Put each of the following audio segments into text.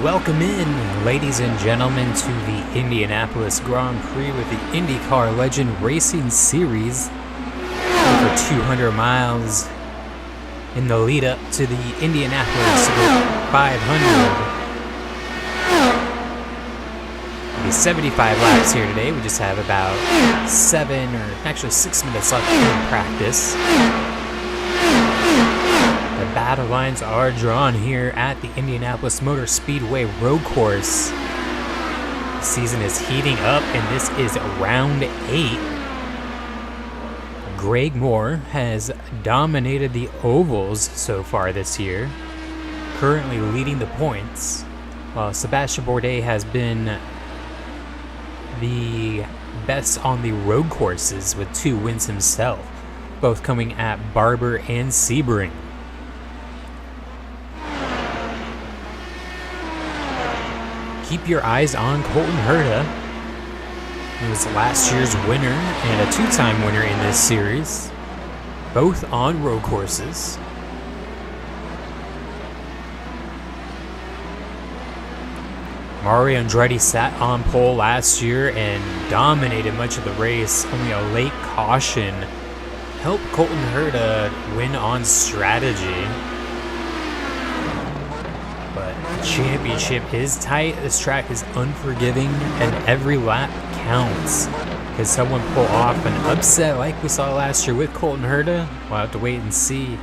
Welcome in, ladies and gentlemen, to the Indianapolis Grand Prix with the Indycar Legends Racing Series. Over 200 miles in the lead up to the Indianapolis 500. It'll be 75 laps here today. We just have about 6 minutes left in practice. The battle lines are drawn here at the Indianapolis Motor Speedway road course. The season is heating up, and this is round 8. Greg Moore has dominated the ovals so far this year, currently leading the points, while Sebastian Bourdais has been the best on the road courses with 2 wins himself, both coming at Barber and Sebring. Keep your eyes on Colton Herta. He was last year's winner and a 2-time winner in this series, both on road courses. Mario Andretti sat on pole last year and dominated much of the race. Only a late caution helped Colton Herta win on strategy. But the championship is tight. This track is unforgiving, and every lap counts. Could someone pull off an upset like we saw last year with Colton Herta? We'll have to wait and see.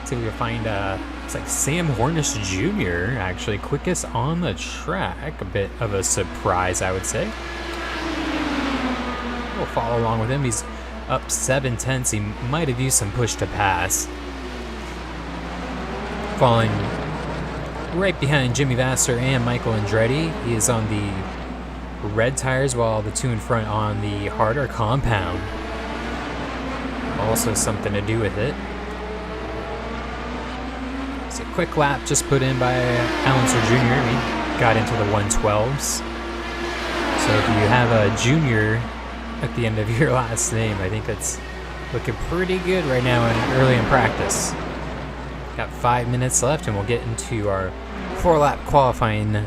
See if we can find it's like Sam Hornish Jr. actually quickest on the track. A bit of a surprise, I would say. We'll follow along with him. He's up 7/10. He might have used some push to pass. Falling right behind Jimmy Vasser and Michael Andretti. He is on the red tires, while the 2 in front on the harder compound. Also something to do with it. It's a quick lap just put in by Alexander Jr. He got into the 112s. So if you have a junior at the end of your last name, I think that's looking pretty good right now and early in practice. Got 5 minutes left, and we'll get into our 4-lap qualifying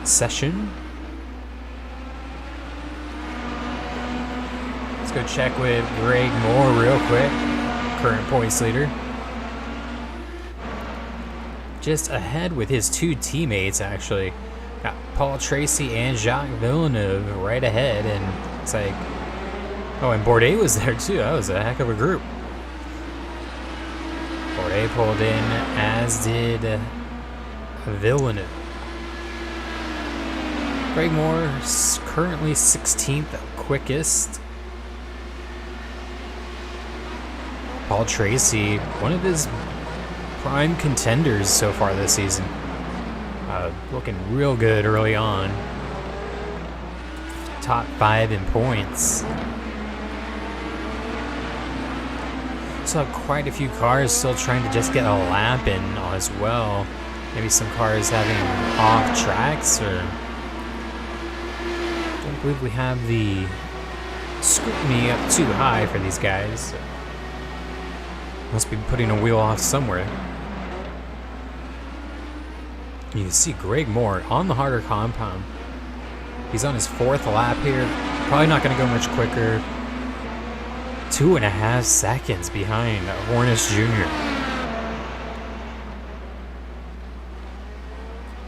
session. Let's go check with Greg Moore real quick, current points leader. Just ahead with his 2 teammates, actually. Got Paul Tracy and Jacques Villeneuve right ahead, and it's like, oh, and Bourdais was there too. That was a heck of a group. Bourdais pulled in, as did Villeneuve. Greg Moore is currently 16th quickest. Paul Tracy, one of his prime contenders so far this season. Looking real good early on. Top 5 in points. Still have quite a few cars still trying to just get a lap in as well. Maybe some cars having off tracks, or I don't believe we have the scrutiny up too high for these guys. Must be putting a wheel off somewhere. You can see Greg Moore on the harder compound. He's on his 4th lap here. Probably not going to go much quicker. 2.5 seconds behind Hornish Jr.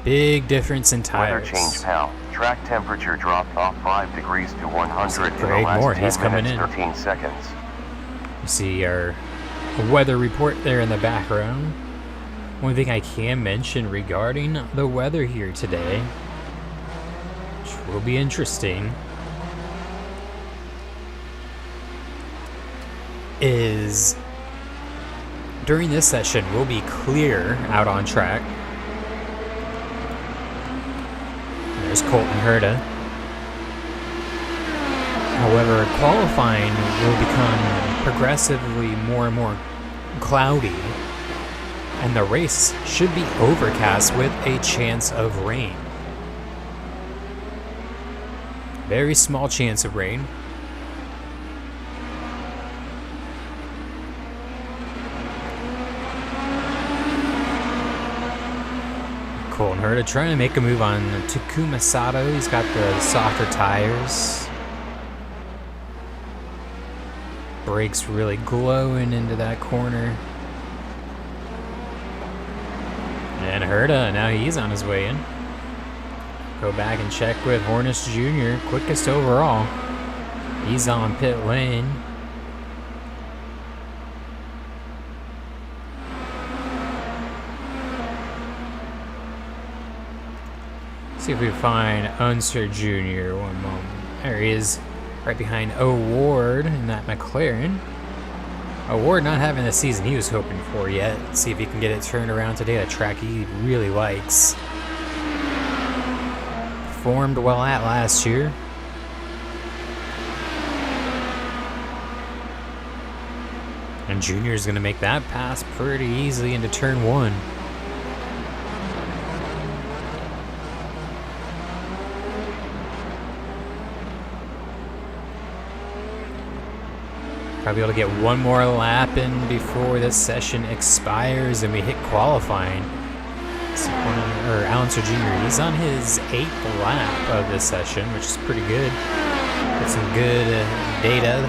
Big difference in tires. Weather change, pal. Track temperature dropped off 5 degrees to 100 in the last Moore, 10 he's coming minutes, in. 13 seconds. You see our weather report there in the background. One thing I can mention regarding the weather here today, which will be interesting, is during this session we'll be clear out on track. There's Colton Herta. However, qualifying will become progressively more and more cloudy, and the race should be overcast with a chance of rain. Very small chance of rain. Colton Herta trying to make a move on Takuma Sato. He's got the softer tires. Brakes really glowing into that corner. And Herta, now he's on his way in. Go back and check with Hornish Jr., quickest overall. He's on pit lane. See if we find Unser Jr. one moment. There he is, right behind O'Ward in that McLaren. O'Ward not having the season he was hoping for yet. See if he can get it turned around today. A track he really likes. Performed well at last year. And Junior's going to make that pass pretty easily into turn 1. Probably able to get one more lap in before this session expires and we hit qualifying. Alexander Jr., he's on his 8th lap of this session, which is pretty good. Got some good data.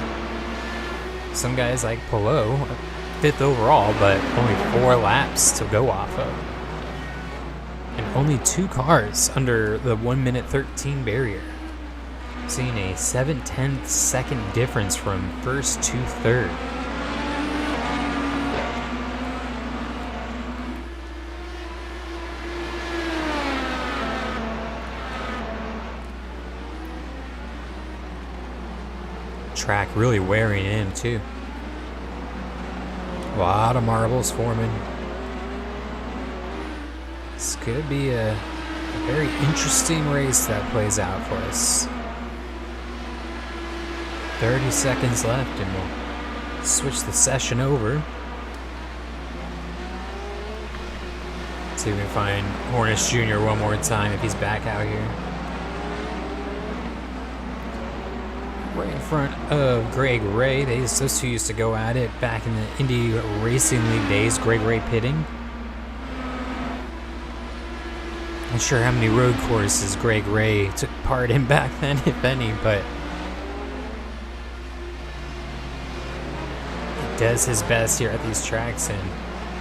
Some guys like Polo, 5th overall, but only 4 laps to go off of. And only 2 cars under the 1 minute 13 barrier. Seeing a 7/10 second difference from first to third. Track really wearing in too. A lot of marbles forming. This could be a very interesting race that plays out for us. 30 seconds left and we'll switch the session over. See if we can find Hornish Jr. one more time if he's back out here. Right in front of Greg Ray. Those two used to go at it back in the Indy Racing League days. Greg Ray pitting. Not sure how many road courses Greg Ray took part in back then, if any, but does his best here at these tracks. And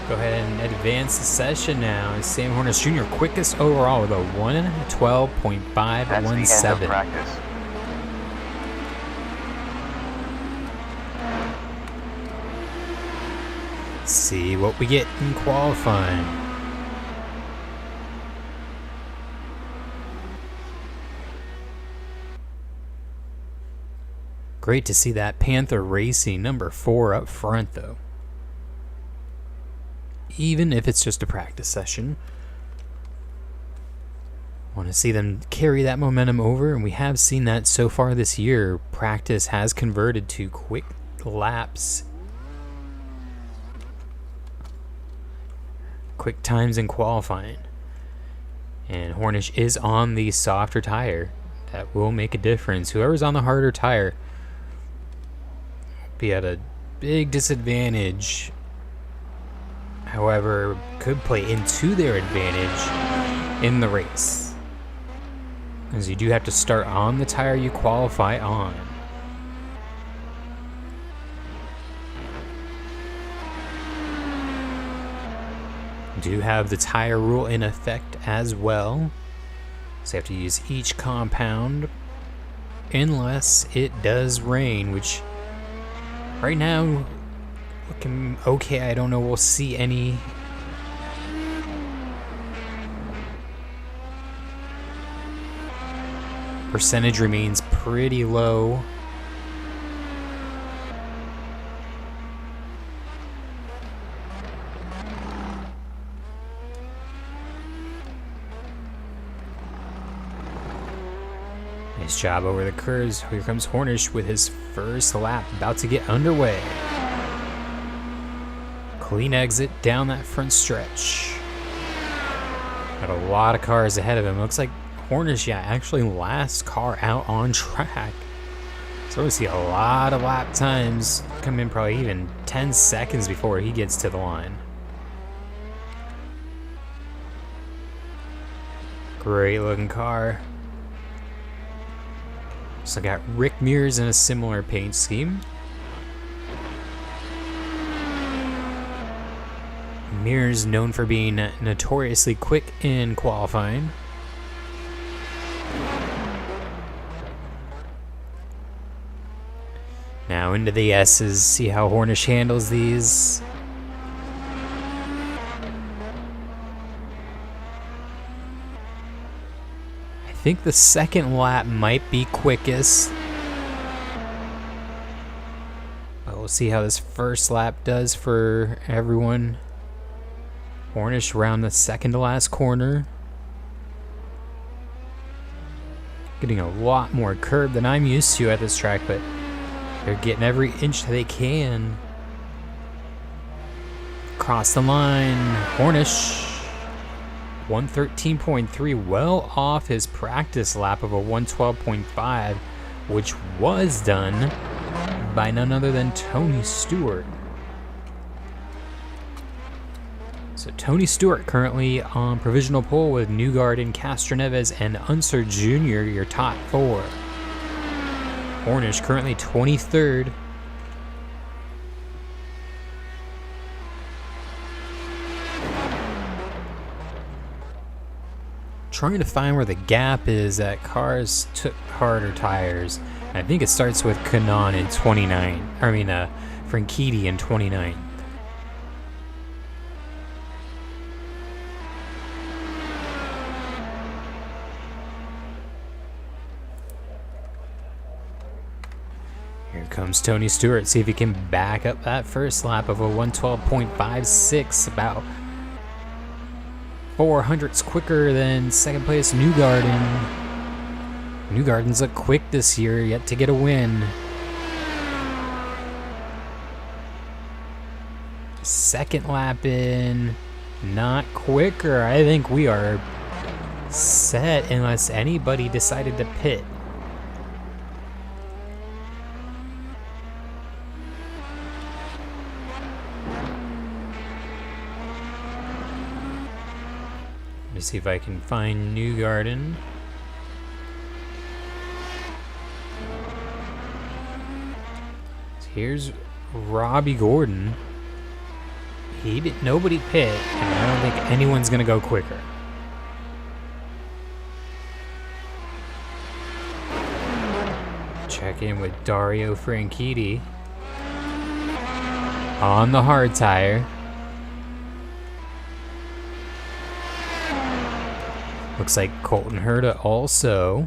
go ahead and advance the session now. And Sam Hornish Jr. quickest overall with a 1:12.517. That's the end of practice. See what we get in qualifying. Great to see that Panther Racing number 4 up front, though. Even if it's just a practice session. Want to see them carry that momentum over, and we have seen that so far this year. Practice has converted to quick laps. Quick times in qualifying. And Hornish is on the softer tire. That will make a difference. Whoever's on the harder tire be at a big disadvantage. However, could play into their advantage in the race, as you do have to start on the tire you qualify on. Do have the tire rule in effect as well, so you have to use each compound unless it does rain, which right now looking okay. I don't know, we'll see any percentage remains pretty low. Nice job over the curves. Here comes Hornish with his first lap about to get underway. Clean exit down that front stretch. Got a lot of cars ahead of him. Looks like Hornish, yeah, actually last car out on track. So we see a lot of lap times come in, probably even 10 seconds before he gets to the line. Great looking car. So I got Rick Mears in a similar paint scheme. Mears known for being notoriously quick in qualifying. Now into the S's, see how Hornish handles these. I think the second lap might be quickest. But we'll see how this first lap does for everyone. Hornish around the second to last corner. Getting a lot more curb than I'm used to at this track, but they're getting every inch they can. Cross the line. Hornish. 113.3, well off his practice lap of a 112.5, which was done by none other than Tony Stewart. So Tony Stewart currently on provisional pole with Newgarden, Castroneves, and Unser Jr., your top four. Hornish currently 23rd. Trying to find where the gap is that cars took harder tires. I think it starts with Kanaan in 29. Franchitti in 29. Here comes Tony Stewart. See if he can back up that first lap of a 112.56, about 400ths quicker than second place Newgarden. Newgarden's look quick this year, yet to get a win. Second lap in, not quicker. I think we are set unless anybody decided to pit. Let me see if I can find Newgarden. So here's Robbie Gordon. Nobody pit, and I don't think anyone's gonna go quicker. Check in with Dario Franchitti on the hard tire. Looks like Colton Herta also.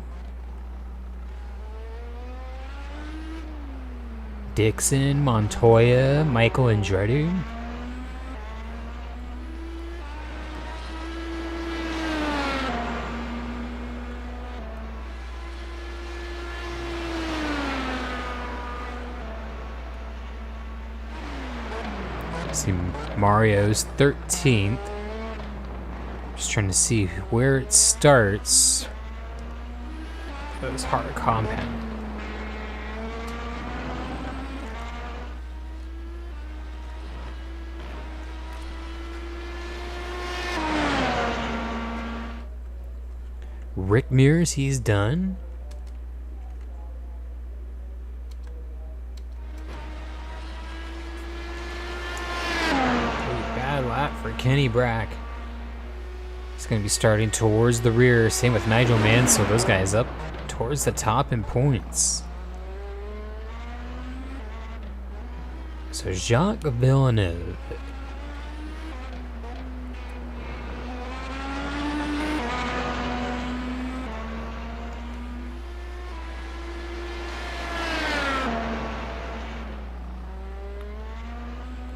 Dixon, Montoya, Michael Andretti. See, Mario's 13th. Just trying to see where it starts. Those hard compound. Rick Mears, he's done. Bad lap for Kenny Brack. He's going to be starting towards the rear. Same with Nigel Mansell. Those guys up towards the top in points. So Jacques Villeneuve.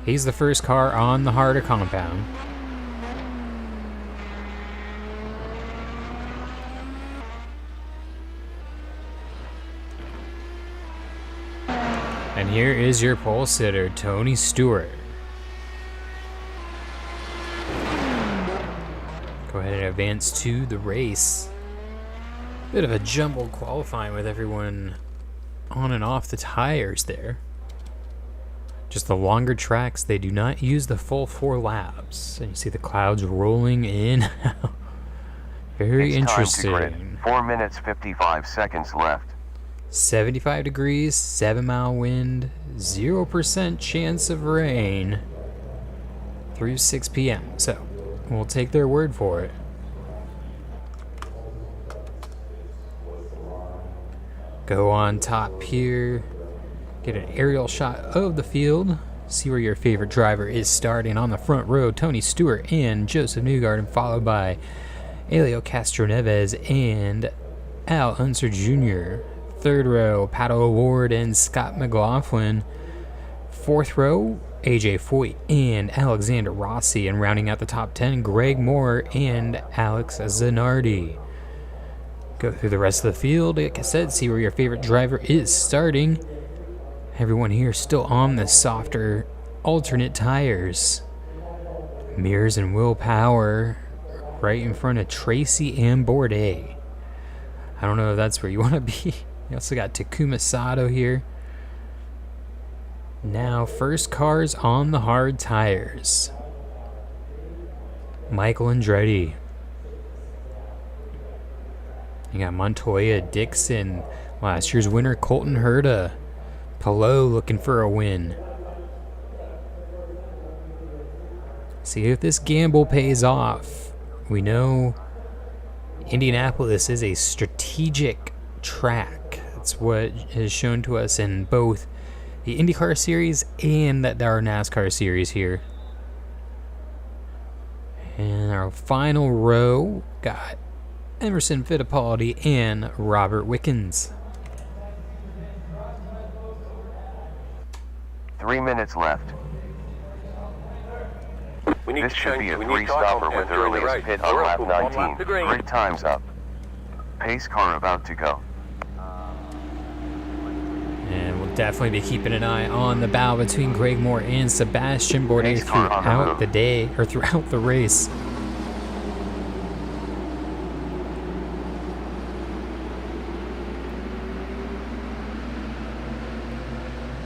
He's the first car on the harder compound. And here is your pole sitter, Tony Stewart. Go ahead and advance to the race. Bit of a jumbled qualifying with everyone on and off the tires there. Just the longer tracks, they do not use the full 4 laps. And you see the clouds rolling in. Very It's time to grid. interesting. 4 minutes 55 seconds left. 75 degrees, 7-mile wind, 0% chance of rain through 6 p.m. So we'll take their word for it. Go on top here, get an aerial shot of the field, see where your favorite driver is starting. On the front row, Tony Stewart and Joseph Newgarden, followed by Elio Castroneves and Al Unser Jr. Third row, Pato O'Ward and Scott McLaughlin. Fourth row, AJ Foyt and Alexander Rossi. And rounding out the top 10, Greg Moore and Alex Zanardi. Go through the rest of the field, like I said, see where your favorite driver is starting. Everyone here still on the softer alternate tires. Mears and Will Power right in front of Tracy and Bourdais. I don't know if that's where you want to be. You also got Takuma Sato here. Now, first cars on the hard tires. Michael Andretti. You got Montoya, Dixon, last year's winner Colton Herta. Palou looking for a win. See if this gamble pays off. We know Indianapolis is a strategic track. That's what is shown to us in both the IndyCar series and our NASCAR series here. And our final row got Emerson Fittipaldi and Robert Wickens. 3 minutes left. This should be a 3-stopper with earliest pit on lap 19. Grid time's up. Pace car about to go. And we'll definitely be keeping an eye on the battle between Greg Moore and Sebastian Bourdais throughout the day, or throughout the race.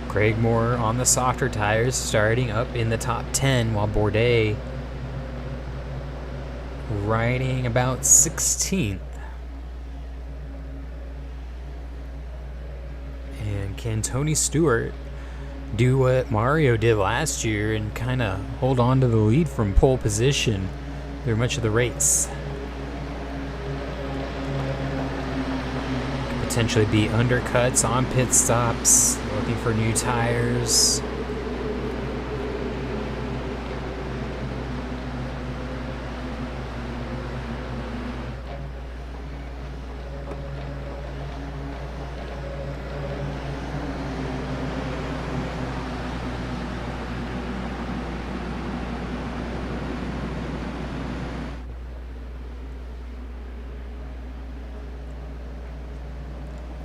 Greg Moore on the softer tires, starting up in the top 10, while Bourdais riding about 16th. And can Tony Stewart do what Mario did last year and kind of hold on to the lead from pole position through much of the race? Potentially be undercuts on pit stops, looking for new tires.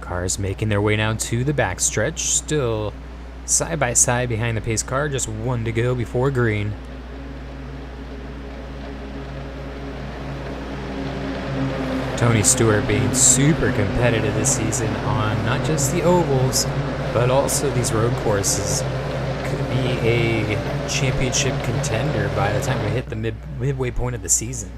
Cars making their way now to the backstretch, still side by side behind the pace car, just one to go before green. Tony Stewart being super competitive this season on not just the ovals, but also these road courses. Could be a championship contender by the time we hit the midway point of the season.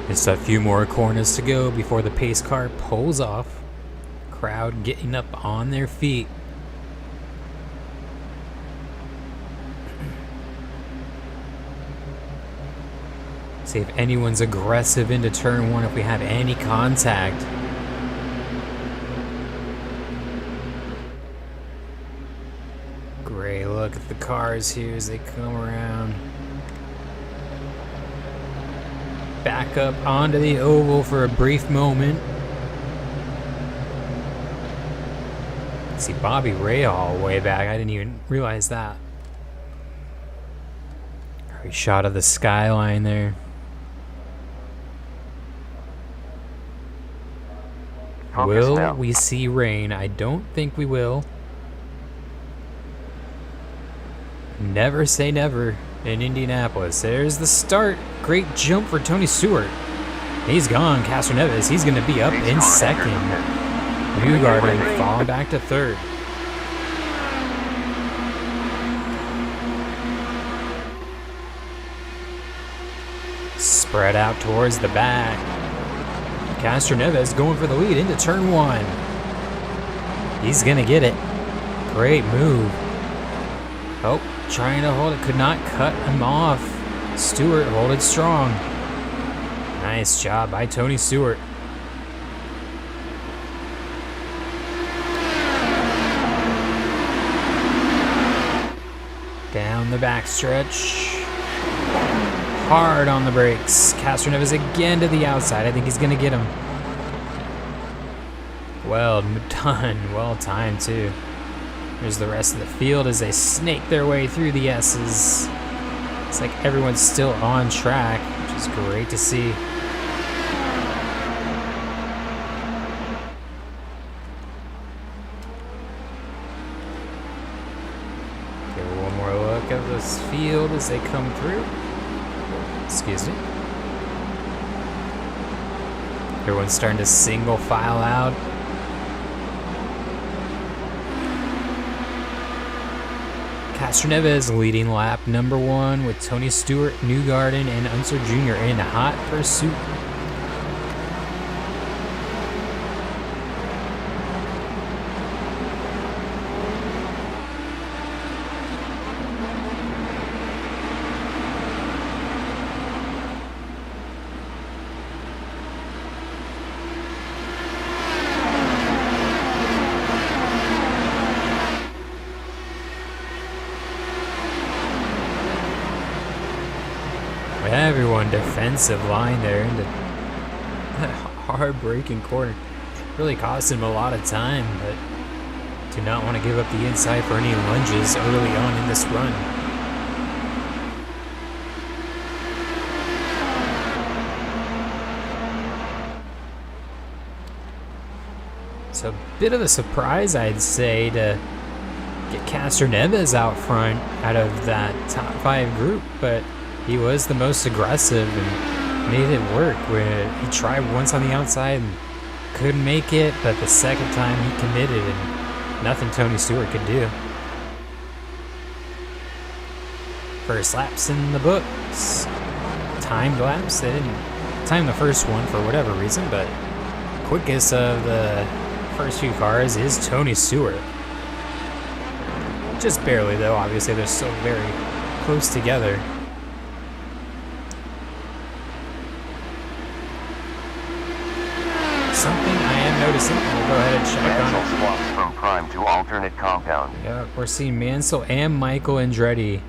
Just a few more corners to go before the pace car pulls off. Crowd getting up on their feet. See if anyone's aggressive into turn one, if we have any contact. Great look at the cars here as they come around. Back up onto the oval for a brief moment. See Bobby Rahal way back. I didn't even realize that. Great shot of the skyline there. Will we see rain? I don't think we will. Never say never. in Indianapolis. There's the start. Great jump for Tony Stewart. He's gone. Castroneves, he's going to be up in second. Newgarden falling back to third. Spread out towards the back. Castroneves going for the lead into turn 1. He's going to get it. Great move. Oh, trying to hold it. Could not cut him off. Stewart hold it strong. Nice job by Tony Stewart. Down the backstretch. Hard on the brakes. Castroneves again to the outside. I think he's going to get him. Well done. Well timed, too. There's the rest of the field as they snake their way through the S's. It's like everyone's still on track, which is great to see. Give one more look at this field as they come through. Excuse me. Everyone's starting to single file out. Castroneves leading lap number 1 with Tony Stewart, Newgarden, and Unser Jr. in hot pursuit. Everyone defensive line there into that hard braking corner. Really cost him a lot of time, but do not want to give up the inside for any lunges early on in this run. So a bit of a surprise, I'd say, to get Castroneves out front out of that top 5 group, but he was the most aggressive and made it work. Where he tried once on the outside and couldn't make it, but the second time he committed and nothing Tony Stewart could do. First laps in the books. Timed laps. They didn't time the first one for whatever reason, but quickest of the first few cars is Tony Stewart. Just barely though, obviously they're still very close together. Something I am noticing. We'll go ahead and check on it. Swaps from prime to alternate compound. Yeah, we're seeing Mansell and Michael Andretti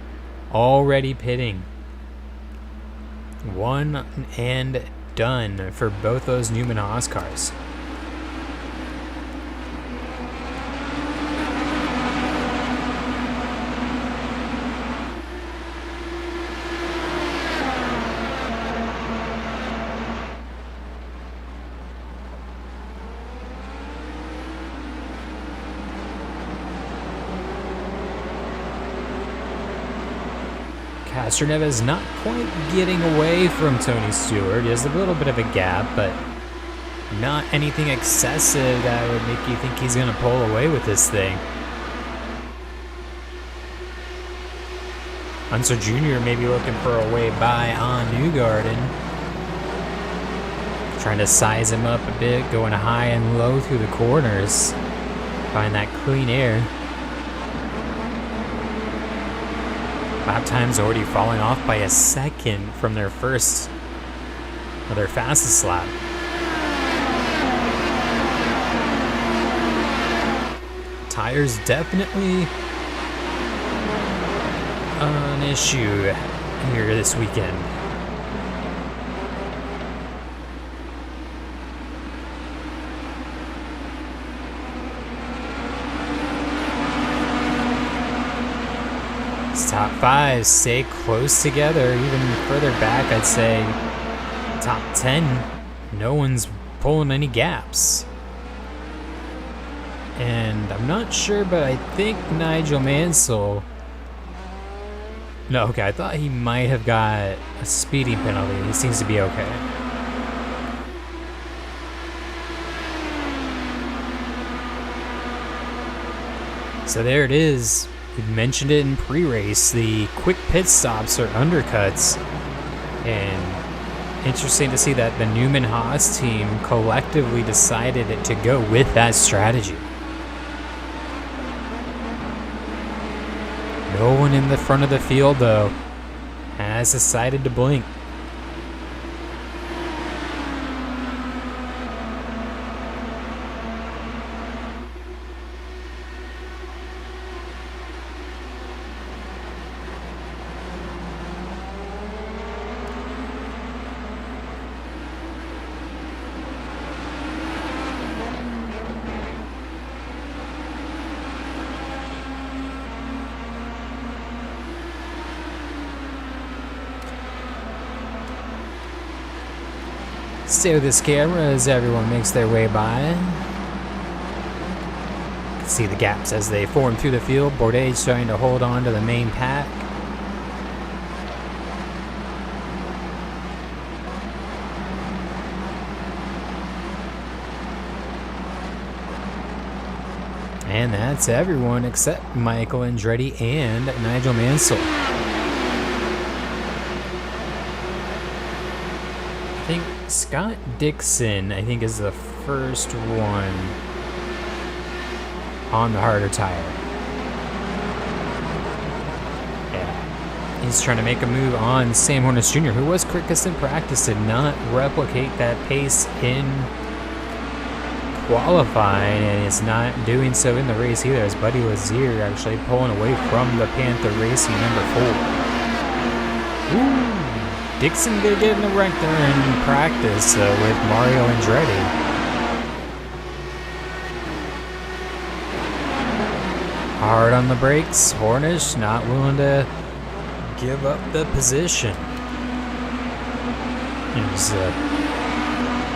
already pitting. One and done for both those Newman Haas cars. Castroneves not quite getting away from Tony Stewart. He has a little bit of a gap, but not anything excessive that would make you think he's going to pull away with this thing. Unser Jr. maybe looking for a way by on Newgarden. Trying to size him up a bit, going high and low through the corners. Find that clean air. Lap time's already falling off by a second from their first, or their fastest lap. Tires definitely an issue here this weekend. Top 5 stay close together, even further back. I'd say top 10, no one's pulling any gaps. And I'm not sure, but I think Nigel Mansell No, okay, I thought he might have got a speeding penalty. He seems to be okay. So there it is. We mentioned it in pre-race. The quick pit stops or undercuts. And interesting to see that the Newman-Haas team collectively decided to go with that strategy. No one in the front of the field, though, has decided to blink. Stay with this camera as everyone makes their way by. You can see the gaps as they form through the field. Bourdais trying to hold on to the main pack. And that's everyone except Michael Andretti and Nigel Mansell. I think Scott Dixon, is the first one on the harder tire. Yeah. He's trying to make a move on Sam Hornish Jr., who was quickest in practice, did not replicate that pace in qualifying, and is not doing so in the race either, as Buddy Lazier actually pulling away from the Panther Racing number 4. Ooh. Dixon gonna get in the wreck there in practice with Mario Andretti. Hard on the brakes. Hornish not willing to give up the position. There's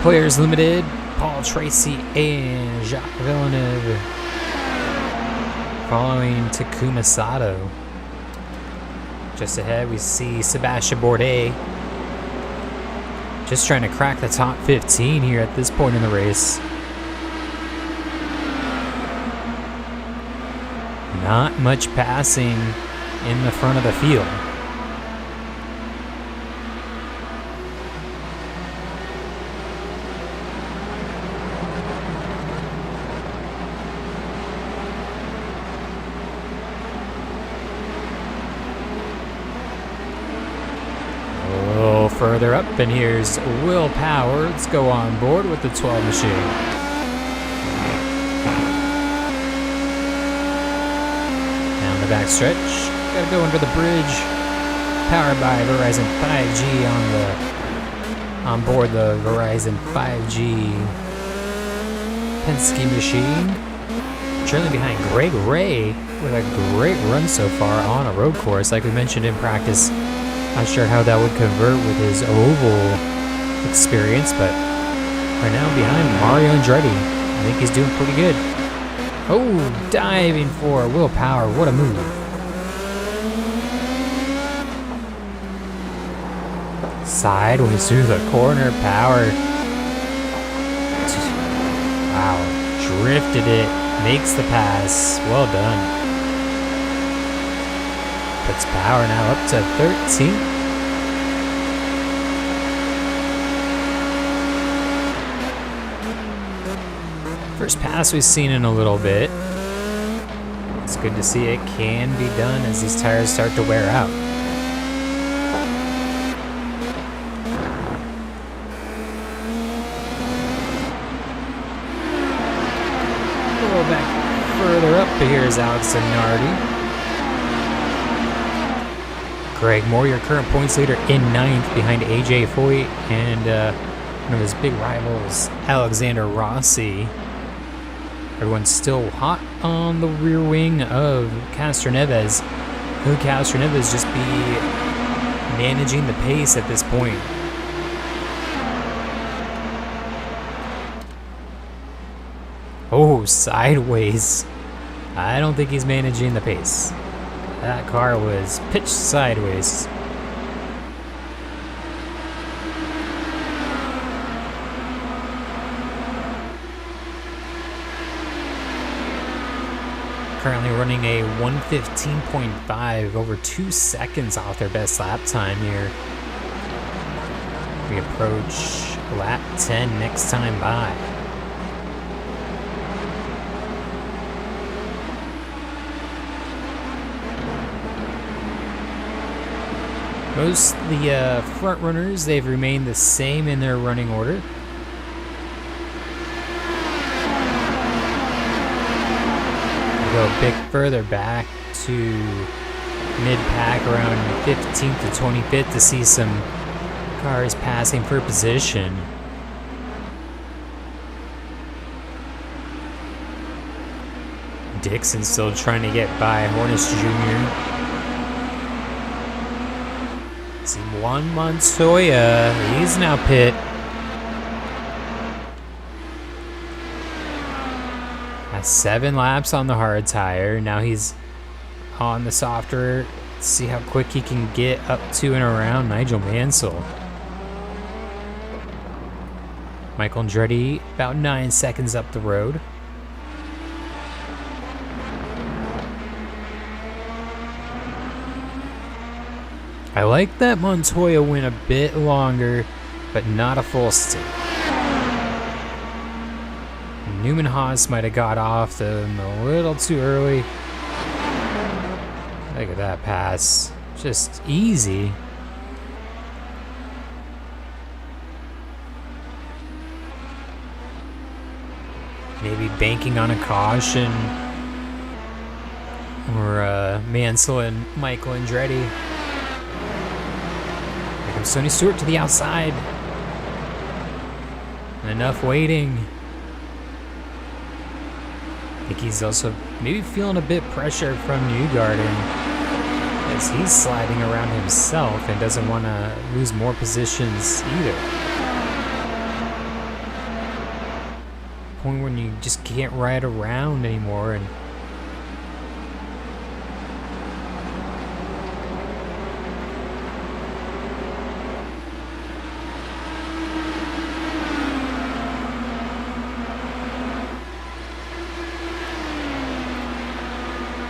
Players Limited, Paul Tracy and Jacques Villeneuve following Takuma Sato. Just ahead we see Sebastian Bourdais just trying to crack the top 15 here at this point in the race. Not much passing in the front of the field. Further up, and here's Will Power. Let's go on board with the 12 machine. Down the back stretch, gotta go under the bridge. Powered by Verizon 5G on board the Verizon 5G Penske machine. Trailing behind Greg Ray with a great run so far on a road course, like we mentioned in practice. Not sure how that would convert with his oval experience, but right now behind Mario Andretti. I think he's doing pretty good. Oh, diving for Will Power. What a move. Sideways through the corner. Power. Wow. Drifted it. Makes the pass. Well done. Puts Power now up to 13. First pass we've seen in a little bit. It's good to see it can be done as these tires start to wear out. A little back further up, here's Alex Zanardi. Greg Moore, your current points leader, in 9th behind AJ Foyt and one of his big rivals, Alexander Rossi. Everyone's still hot on the rear wing of Castroneves. Will Castroneves just be managing the pace at this point? Oh, sideways. I don't think he's managing the pace. That car was pitched sideways. Currently running a 1:15.5, over 2 seconds off their best lap time here. We approach lap 10 next time by. Most of the front runners, they've remained the same in their running order. Go a bit further back to mid-pack, around 15th to 25th, to see some cars passing for position. Dixon still trying to get by Hornish Jr. See Juan Montoya, he's now pit. Has 7 laps on the hard tire. Now he's on the softer. Let's see how quick he can get up to and around Nigel Mansell. Michael Andretti about 9 seconds up the road. I like that Montoya went a bit longer, but not a full stint. Newman Haas might have got off them a little too early. Look at that pass. Just easy. Maybe banking on a caution. Or Mansell and Michael Andretti. Here comes Sonny Stewart to the outside. Enough waiting. I think he's also maybe feeling a bit pressure from Newgarden, as he's sliding around himself and doesn't want to lose more positions either. Point when you just can't ride around anymore. And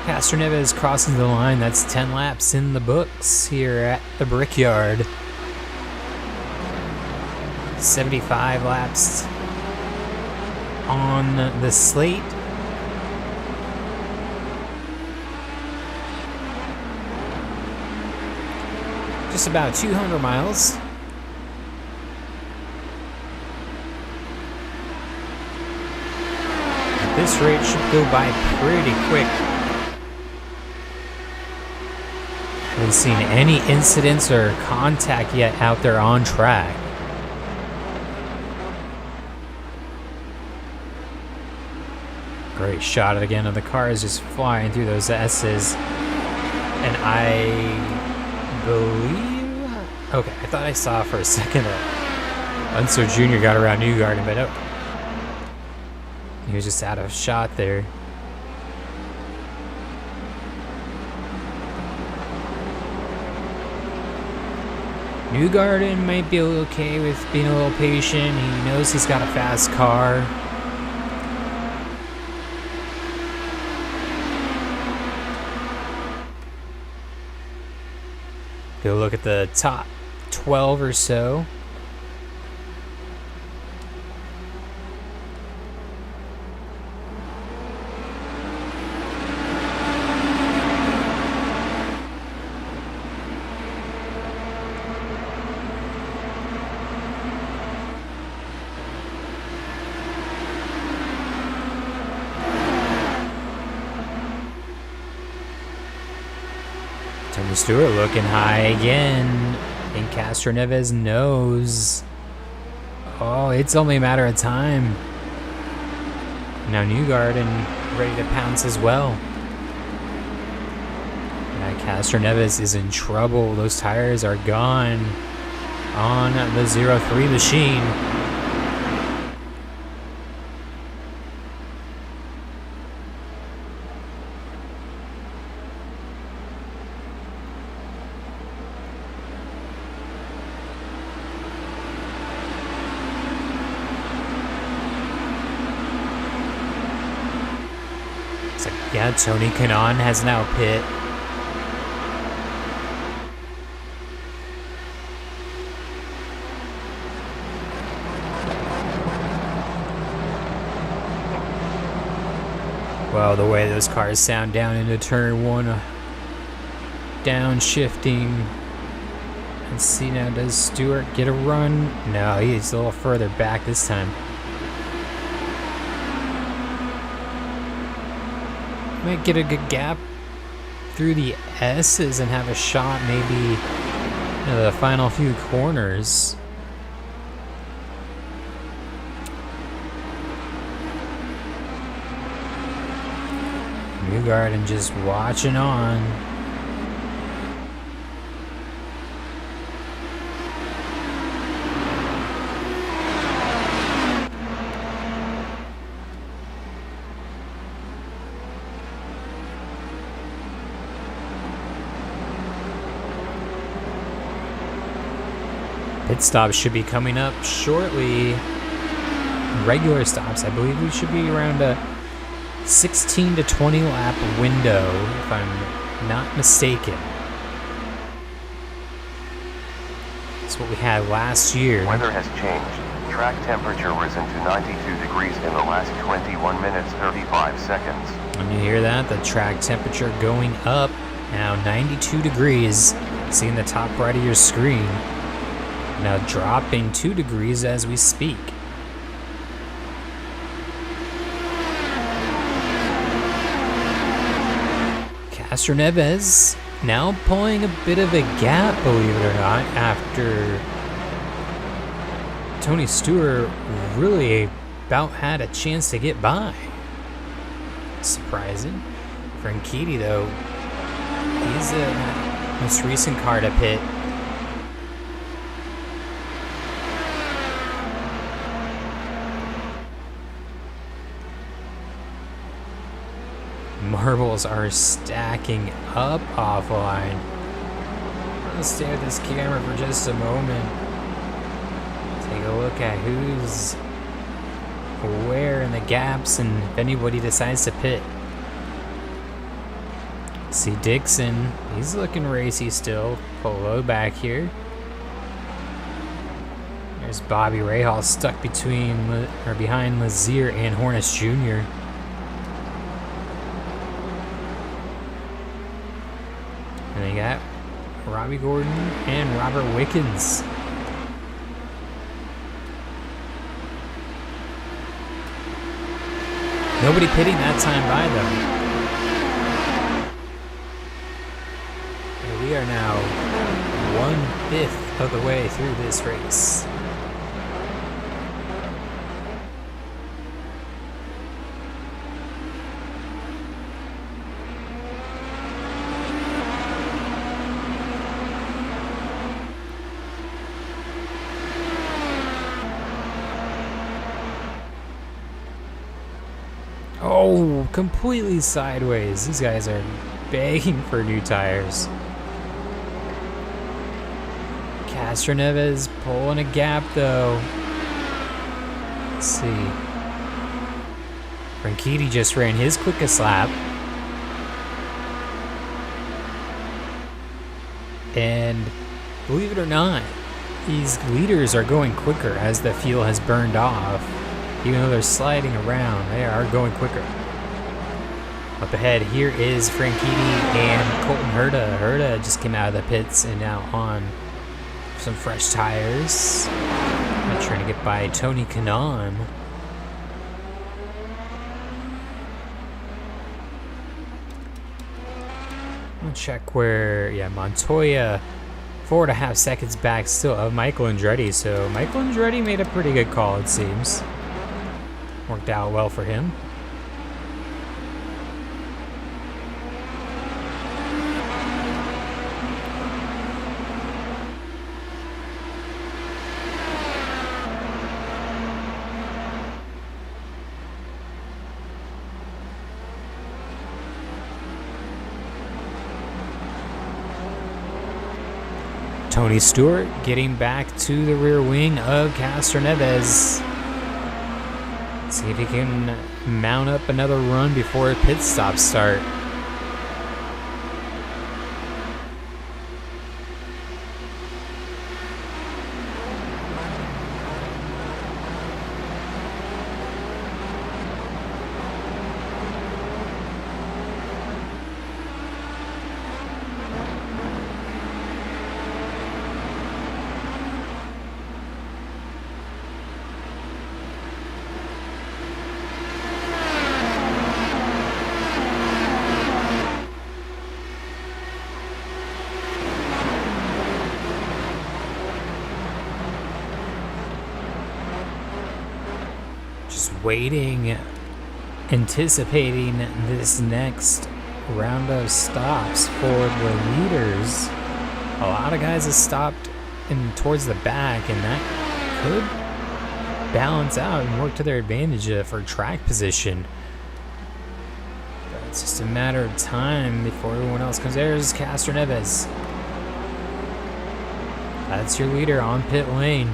Castroneves crossing the line. That's 10 laps in the books here at the Brickyard. 75 laps on the slate. Just about 200 miles. At this rate should go by pretty quick. Haven't seen any incidents or contact yet out there on track. Great shot again of the cars just flying through those S's. And I believe... Okay, I thought I saw for a second that Unser Jr. got around Newgarden, but nope. He was just out of shot there. Newgarden might be okay with being a little patient. He knows he's got a fast car. Go look at the top 12 or so. Tony Stewart looking high again. I think Castroneves knows. Oh, it's only a matter of time. Now Newgarden ready to pounce as well. Now Castroneves is in trouble. Those tires are gone on the 03 machine. It's like, yeah, Tony Kanaan has now pit. Well, the way those cars sound down into turn 1, downshifting. Let's see now, does Stewart get a run? No, he's a little further back this time. Might get a good gap through the S's and have a shot maybe in the final few corners. Newgarden just watching on. Pit stops should be coming up shortly. Regular stops, I believe we should be around a 16 to 20 lap window, if I'm not mistaken. That's what we had last year. Weather has changed. Track temperature risen to 92 degrees in the last 21 minutes 35 seconds. And you hear that? The track temperature going up. Now 92 degrees. See in the top right of your screen. Now dropping 2 degrees as we speak. Castroneves now pulling a bit of a gap, believe it or not, after Tony Stewart really about had a chance to get by. Surprising. Franchitti, though, he's the most recent car to pit. Marbles are stacking up offline. Let's stay with this camera for just a moment. Take a look at who's where in the gaps and if anybody decides to pit. See Dixon, he's looking racy still. Polo back here. There's Bobby Rahal stuck behind Lazier and Hornis Jr. And they got Robbie Gordon and Robert Wickens. Nobody pitting that time by though. And we are now 1/5 of the way through this race. Oh, completely sideways. These guys are begging for new tires. Castroneves pulling a gap though. Let's see. Franchitti just ran his quickest lap. And believe it or not, these leaders are going quicker as the fuel has burned off. Even though they're sliding around, they are going quicker. Up ahead, here is Franchitti and Colton Herta. Herta just came out of the pits and now on some fresh tires. I'm trying to get by Tony Kanaan. I'll check where, yeah, Montoya, 4.5 seconds back still of Michael Andretti. So Michael Andretti made a pretty good call, it seems. Worked out well for him. Tony Stewart getting back to the rear wing of Castroneves. See if he can mount up another run before pit stops start. Waiting, anticipating this next round of stops for the leaders. A lot of guys have stopped towards the back, and that could balance out and work to their advantage for track position. But it's just a matter of time before everyone else comes. There's Castro Neves. That's your leader on pit lane.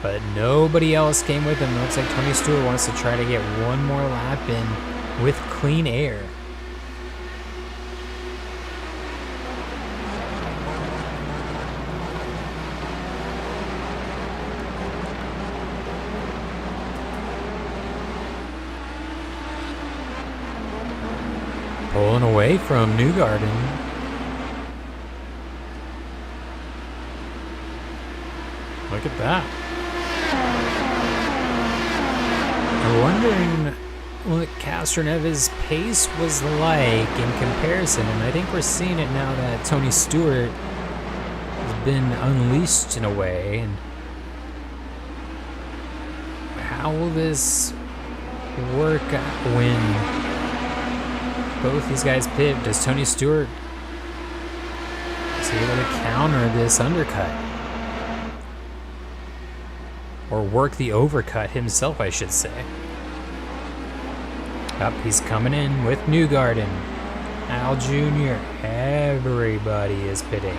But nobody else came with him. Looks like Tony Stewart wants to try to get one more lap in with clean air. Pulling away from Newgarden. Look at that. I'm wondering what Castroneves' pace was like in comparison, and I think we're seeing it now that Tony Stewart has been unleashed in a way. And how will this work when both these guys pit? Does Tony Stewart is he able to counter this undercut? Or work the overcut himself, I should say. Up, he's coming in with Newgarden. Al Jr. Everybody is pitting.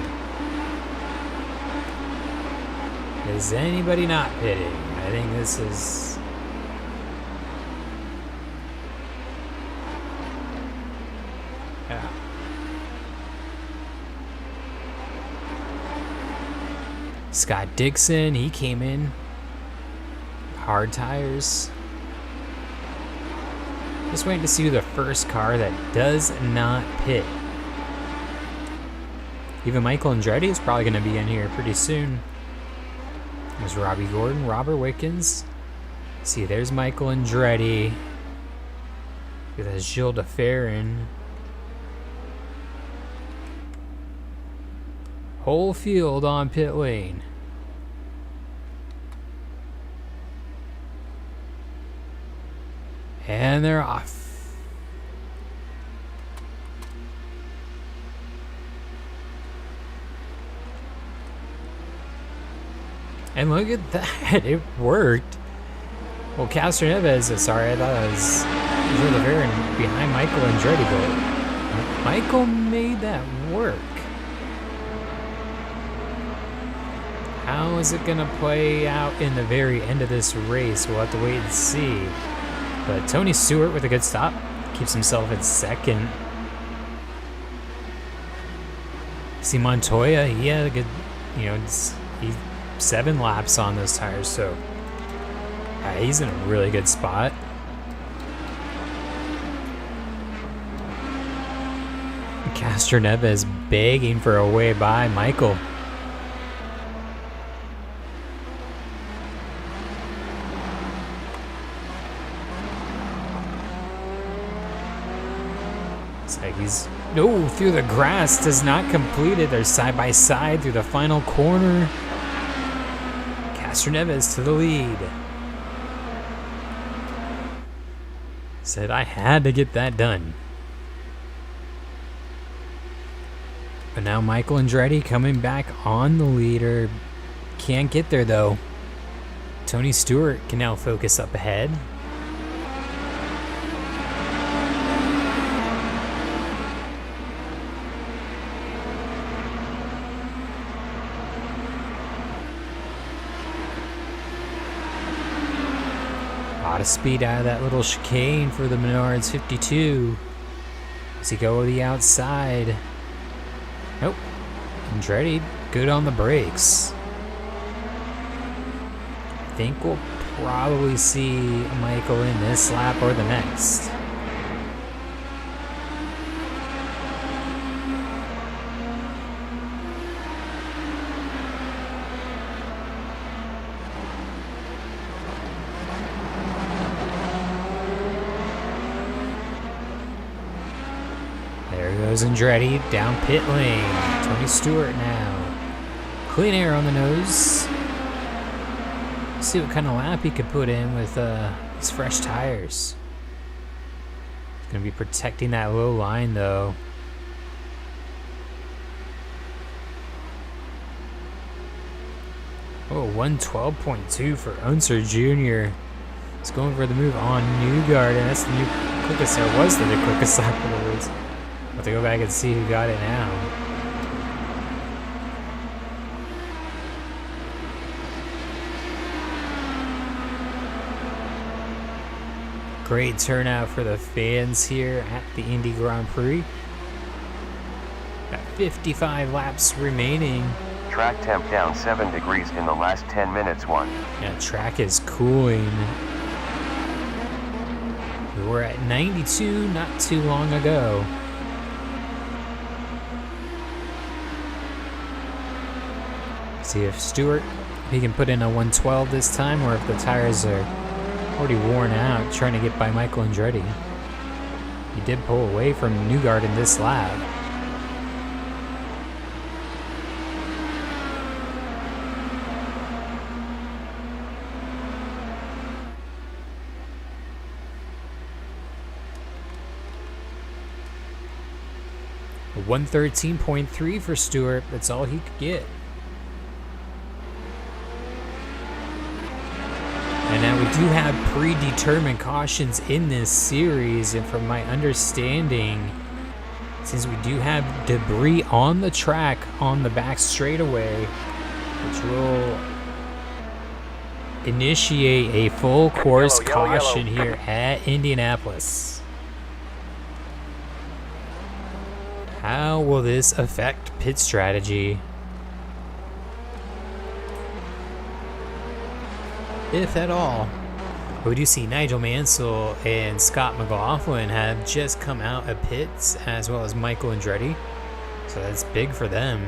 Is anybody not pitting? I think this is... yeah. Scott Dixon, he came in. Hard tires. Just waiting to see who the first car that does not pit. Even Michael Andretti is probably going to be in here pretty soon. There's Robbie Gordon, Robert Wickens. See, there's Michael Andretti. There's Gilles de Ferrin. Whole field on pit lane. And they're off. And look at that, it worked. Well, Castroneves, sorry, I thought it was Gilles de Ferrin behind Michael Andretti, but Michael made that work. How is it going to play out in the very end of this race? We'll have to wait and see. But Tony Stewart with a good stop keeps himself in second. See Montoya, he had a good, he's 7 laps on those tires, so he's in a really good spot. Castroneves begging for a way by Michael. He's through the grass, does not complete it. They're side by side through the final corner. Castroneves to the lead. Said I had to get that done. But now Michael Andretti coming back on the leader. Can't get there though. Tony Stewart can now focus up ahead. A lot of speed out of that little chicane for the Menards 52. Does he go to the outside? Nope. Andretti, good on the brakes. I think we'll probably see Michael in this lap or the next. There goes Andretti down pit lane. Tony Stewart now. Clean air on the nose. See what kind of lap he could put in with his fresh tires. Gonna be protecting that low line though. Oh, 112.2 for Unser Jr. He's going for the move on Newgard, and that's the new quickest, or was the quickest lap of the race. I'll have to go back and see who got it now. Great turnout for the fans here at the Indy Grand Prix. Got 55 laps remaining. Track temp down 7 degrees in the last 10 minutes. Yeah, track is cooling. We were at 92 not too long ago. See if Stewart, he can put in a 112 this time, or if the tires are already worn out trying to get by Michael Andretti. He did pull away from Newgard in this lap. A 113.3 for Stewart, that's all he could get. And now we do have predetermined cautions in this series, and from my understanding, since we do have debris on the track on the back straightaway, which will initiate a full course caution here at Indianapolis. How will this affect pit strategy? If at all. We do see Nigel Mansell and Scott McLaughlin have just come out of pits, as well as Michael Andretti, so that's big for them.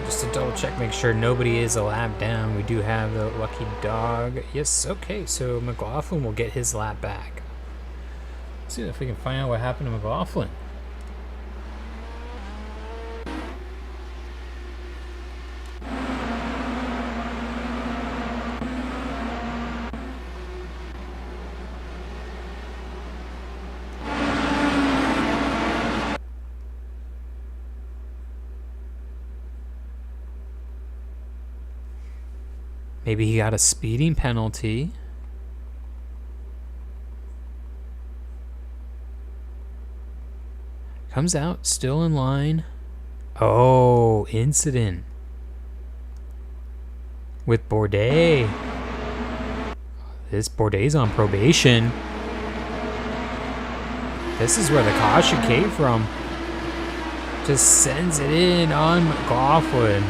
Just to double check, make sure nobody is a lap down. We do have the lucky dog. Yes, okay, so McLaughlin will get his lap back. See if we can find out what happened to McLaughlin. Maybe he got a speeding penalty. Comes out, still in line. Oh, incident with Bourdais. This Bourdais on probation. This is where the caution came from. Just sends it in on McLaughlin.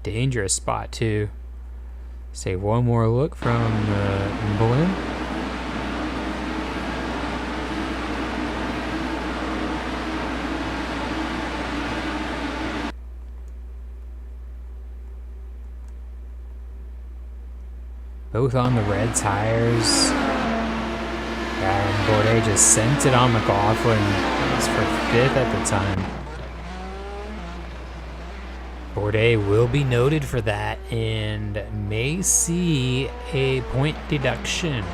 Dangerous spot too. Say one more look from the blimp. Both on the red tires. And Bourdais just sent it on McLaughlin. It was for 5th at the time. Bourdais will be noted for that and may see a point deduction.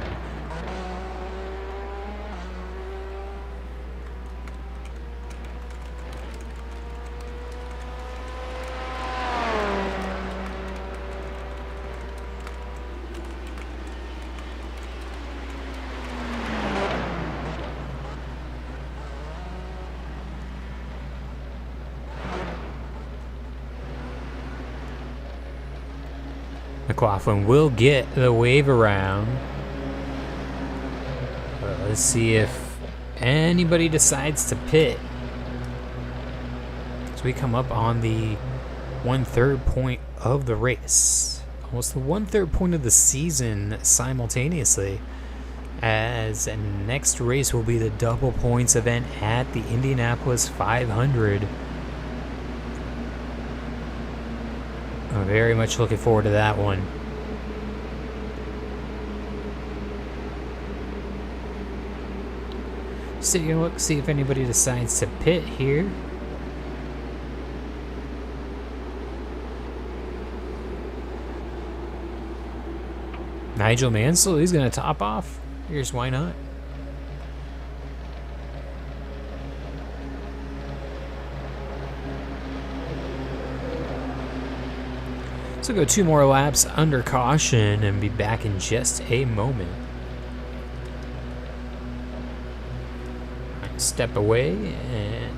McLaughlin will get the wave around. Let's see if anybody decides to pit. So we come up on the 1/3 point of the race. Almost the 1/3 point of the season simultaneously. As the next race will be the double points event at the Indianapolis 500. I'm very much looking forward to that one. Just taking a look, see if anybody decides to pit here. Nigel Mansell, he's going to top off. Here's why not. So go 2 more laps under caution and be back in just a moment. Right, step away and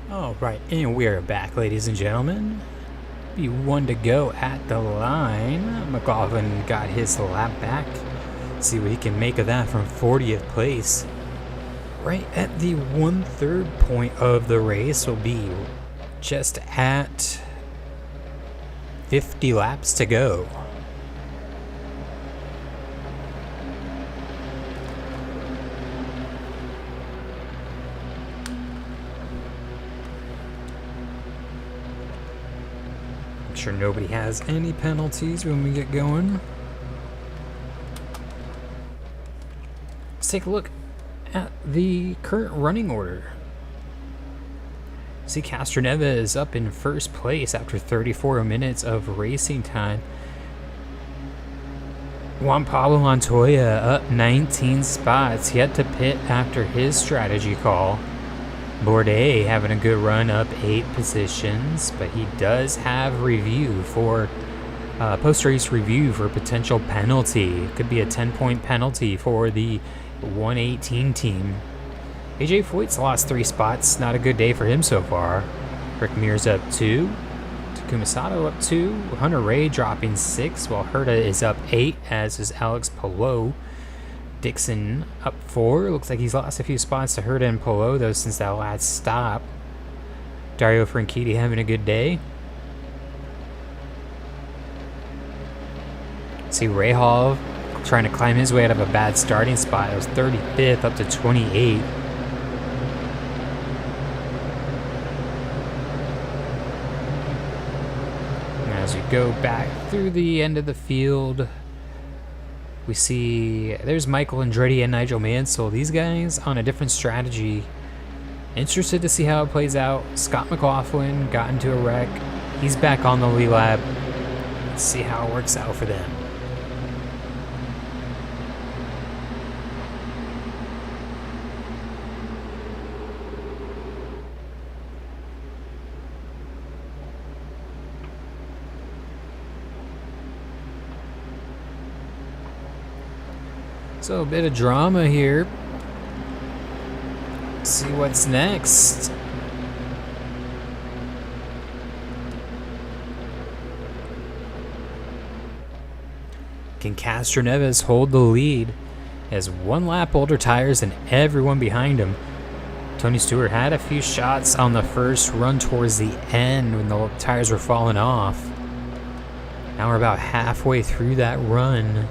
Alright, and we are back, ladies and gentlemen. Be 1 to go at the line. McLaughlin got his lap back. See what he can make of that from 40th place. Right at the 1/3 point of the race will be just at 50 laps to go. Sure nobody has any penalties when we get going. Let's take a look at the current running order. See, Castroneva is up in first place after 34 minutes of racing time. Juan Pablo Montoya up 19 spots, yet to pit after his strategy call. Bourdais having a good run, up 8 positions, but he does have review for post-race review for potential penalty. Could be a 10-point penalty for the 118 team. AJ Foyt's lost 3 spots. Not a good day for him so far. Rick Mears up 2. Takuma Sato up 2. Hunter Ray dropping 6, while Herta is up 8, as is Alex Palou. Dixon up 4. Looks like he's lost a few spots to Herta and Palou, though, since that last stop. Dario Franchitti having a good day. See Ray Hall trying to climb his way out of a bad starting spot. It was 35th up to 28. As we go back through the end of the field, we see there's Michael Andretti and Nigel Mansell. These guys on a different strategy. Interested to see how it plays out. Scott McLaughlin got into a wreck. He's back on the lead lap. Let's see how it works out for them. So a bit of drama here. Let's see what's next. Can Castroneves hold the lead? He has 1 lap older tires than everyone behind him. Tony Stewart had a few shots on the first run towards the end when the tires were falling off. Now we're about halfway through that run.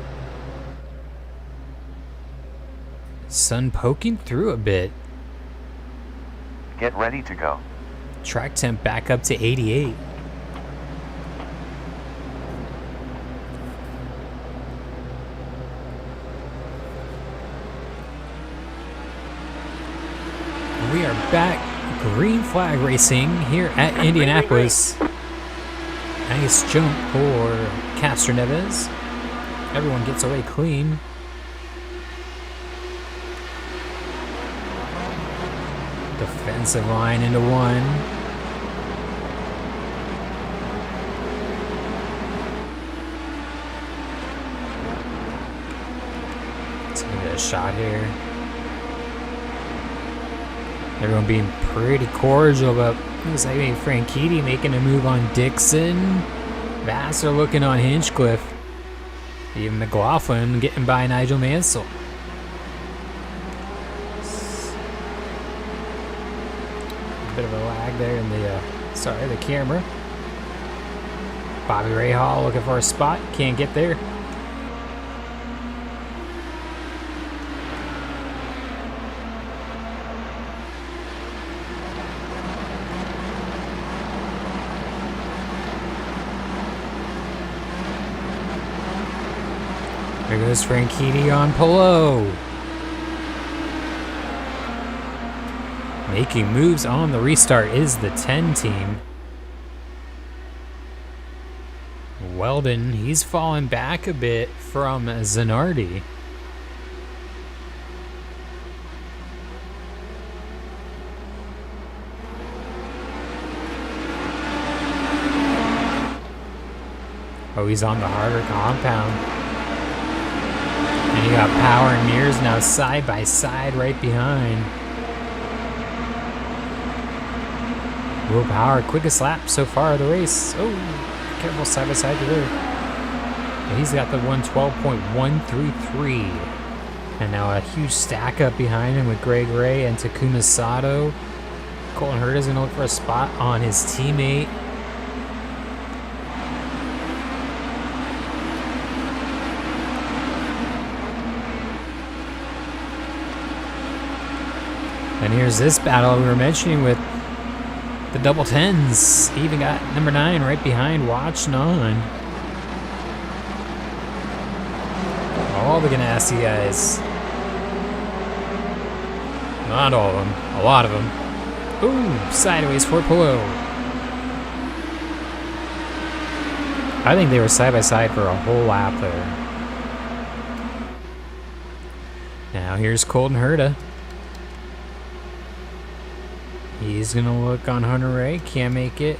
Sun poking through a bit. Get ready to go. Track temp back up to 88. We are back. Green flag racing here at Indianapolis. Nice jump for Castroneves. Everyone gets away clean. Defensive line into 1. Let's get a shot here. Everyone being pretty cordial about, looks like Franchitti making a move on Dixon. Vassar looking on Hinchcliffe. Even McLaughlin getting by Nigel Mansell. Bit of a lag there in the the camera. Bobby Rahal looking for a spot, can't get there. There goes Franchitti on Palou. Making moves on the restart is the 10 team. Weldon, he's fallen back a bit from Zanardi. Oh, he's on the harder compound. And you got Power and Mears now side by side right behind. Will Power, quickest lap so far of the race. Oh, careful side by side there. And he's got the 112.133. And now a huge stack up behind him with Greg Ray and Takuma Sato. Colton Herta is going to look for a spot on his teammate. And here's this battle we were mentioning with the double 10s. Even got number 9 right behind, watching on. All the Ganassi guys. Not all of them, a lot of them. Ooh, sideways for Palou. I think they were side by side for a whole lap there. Now here's Colton Herta. He's going to look on Hunter Ray. Can't make it.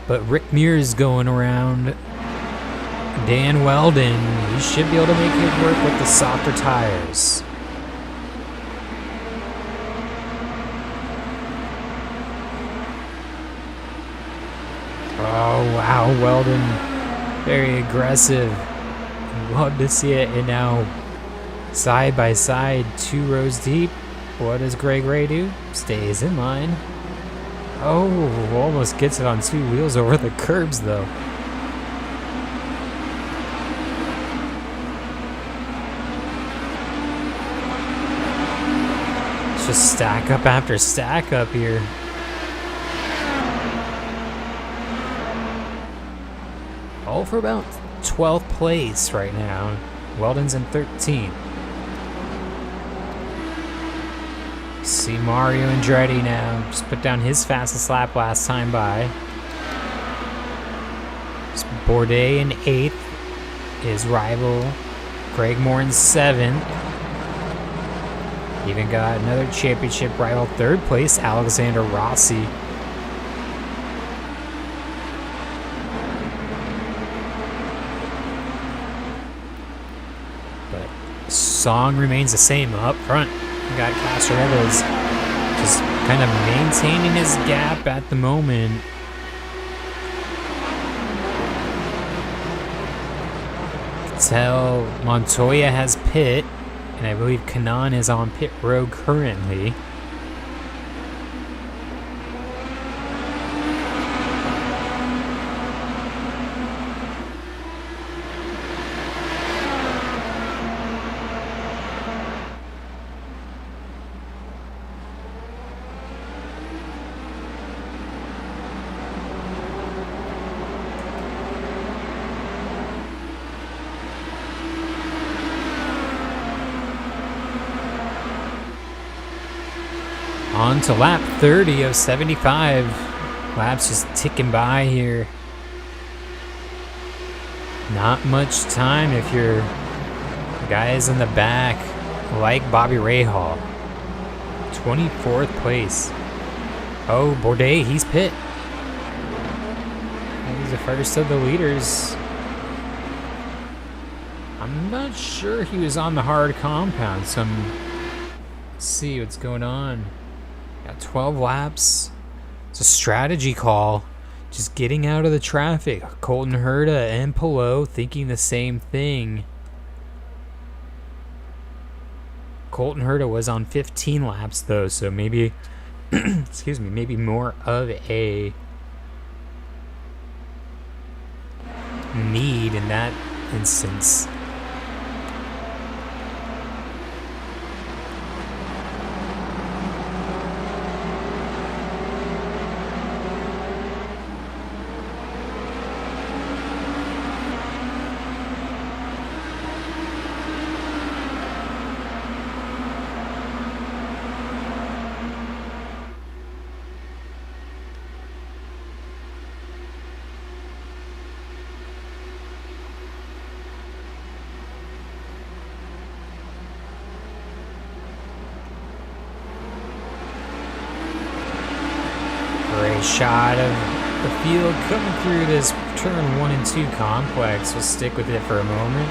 But Rick Mears going around Dan Weldon. He should be able to make it work with the softer tires. Wow, Weldon, very aggressive. Love to see it. And now, side by side, 2 rows deep. What does Greg Ray do? Stays in line. Oh, almost gets it on 2 wheels over the curbs, though. It's just stack up after stack up here. All for about 12th place right now. Weldon's in 13th. See Mario Andretti now. Just put down his fastest lap last time by. It's Bourdais in 8th. His rival Greg Moore in 7th. Even got another championship rival, 3rd place, Alexander Rossi. But song remains the same up front. We got Casarella's just kind of maintaining his gap at the moment. Tell Montoya has pit, and I believe Kanan is on pit road currently. On to lap 30 of 75. Laps just ticking by here. Not much time if you're guys in the back like Bobby Rahal. 24th place. Oh, Bourdais, he's pit. He's the first of the leaders. I'm not sure he was on the hard compound, so let's see what's going on. Got 12 laps. It's a strategy call. Just getting out of the traffic. Colton Herta and Pelot thinking the same thing. Colton Herta was on 15 laps though, so maybe excuse me, maybe more of a need in that instance. Great shot of the field coming through this turn 1 and 2 complex. We'll stick with it for a moment.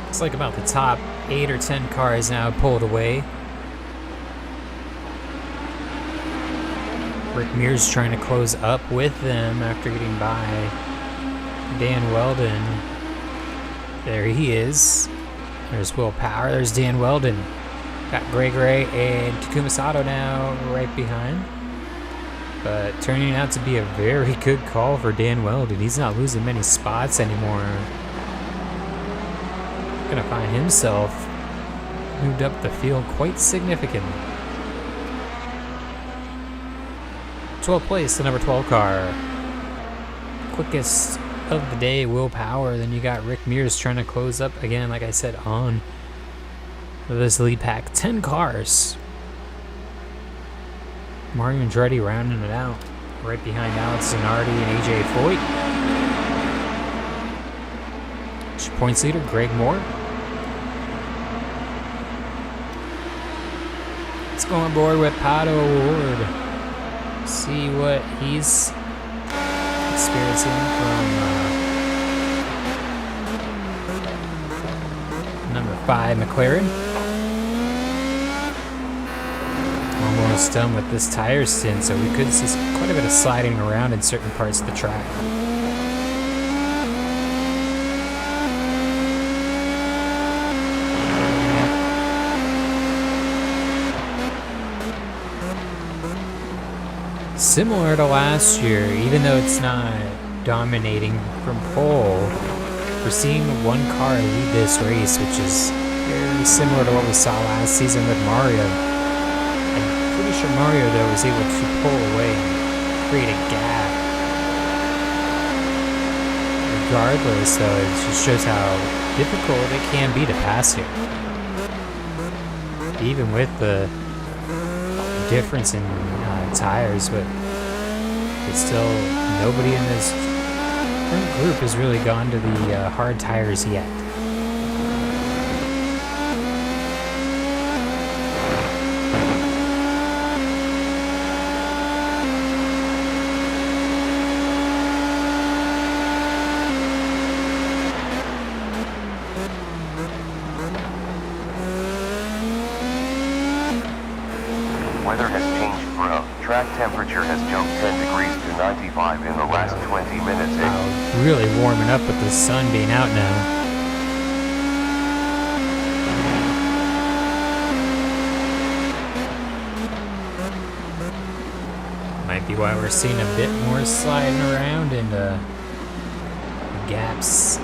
Looks like about the top 8 or 10 cars now pulled away. Rick Mears trying to close up with them after getting by Dan Weldon. There he is. There's Will Power. There's Dan Weldon. Got Greg Ray and Takuma Sato now right behind. But turning out to be a very good call for Dan Weldon. He's not losing many spots anymore. Gonna find himself moved up the field quite significantly. 12th place, the number 12 car. Quickest of the day, Will Power. Then you got Rick Mears trying to close up again, like I said, on this lead pack. 10 cars. Mario Andretti rounding it out. Right behind Alex Zanardi and AJ Foyt. Points leader, Greg Moore. Let's go on board with Pato Award. See what he's experiencing from Number 5 McLaren. Almost done with this tire stint, so we could see quite a bit of sliding around in certain parts of the track. Similar to last year, even though it's not dominating from pole, we're seeing one car lead this race, which is very similar to what we saw last season with Mario. I'm pretty sure Mario, though, was able to pull away and create a gap. Regardless, though, it just shows how difficult it can be to pass here. Even with the difference in tires, but it's still nobody in this front group has really gone to the hard tires yet. Weather has changed for us. Track temperature has jumped 10 degrees to 95 in the last 20 minutes. Wow, really warming up with the sun being out now. Might be why we're seeing a bit more sliding around and gaps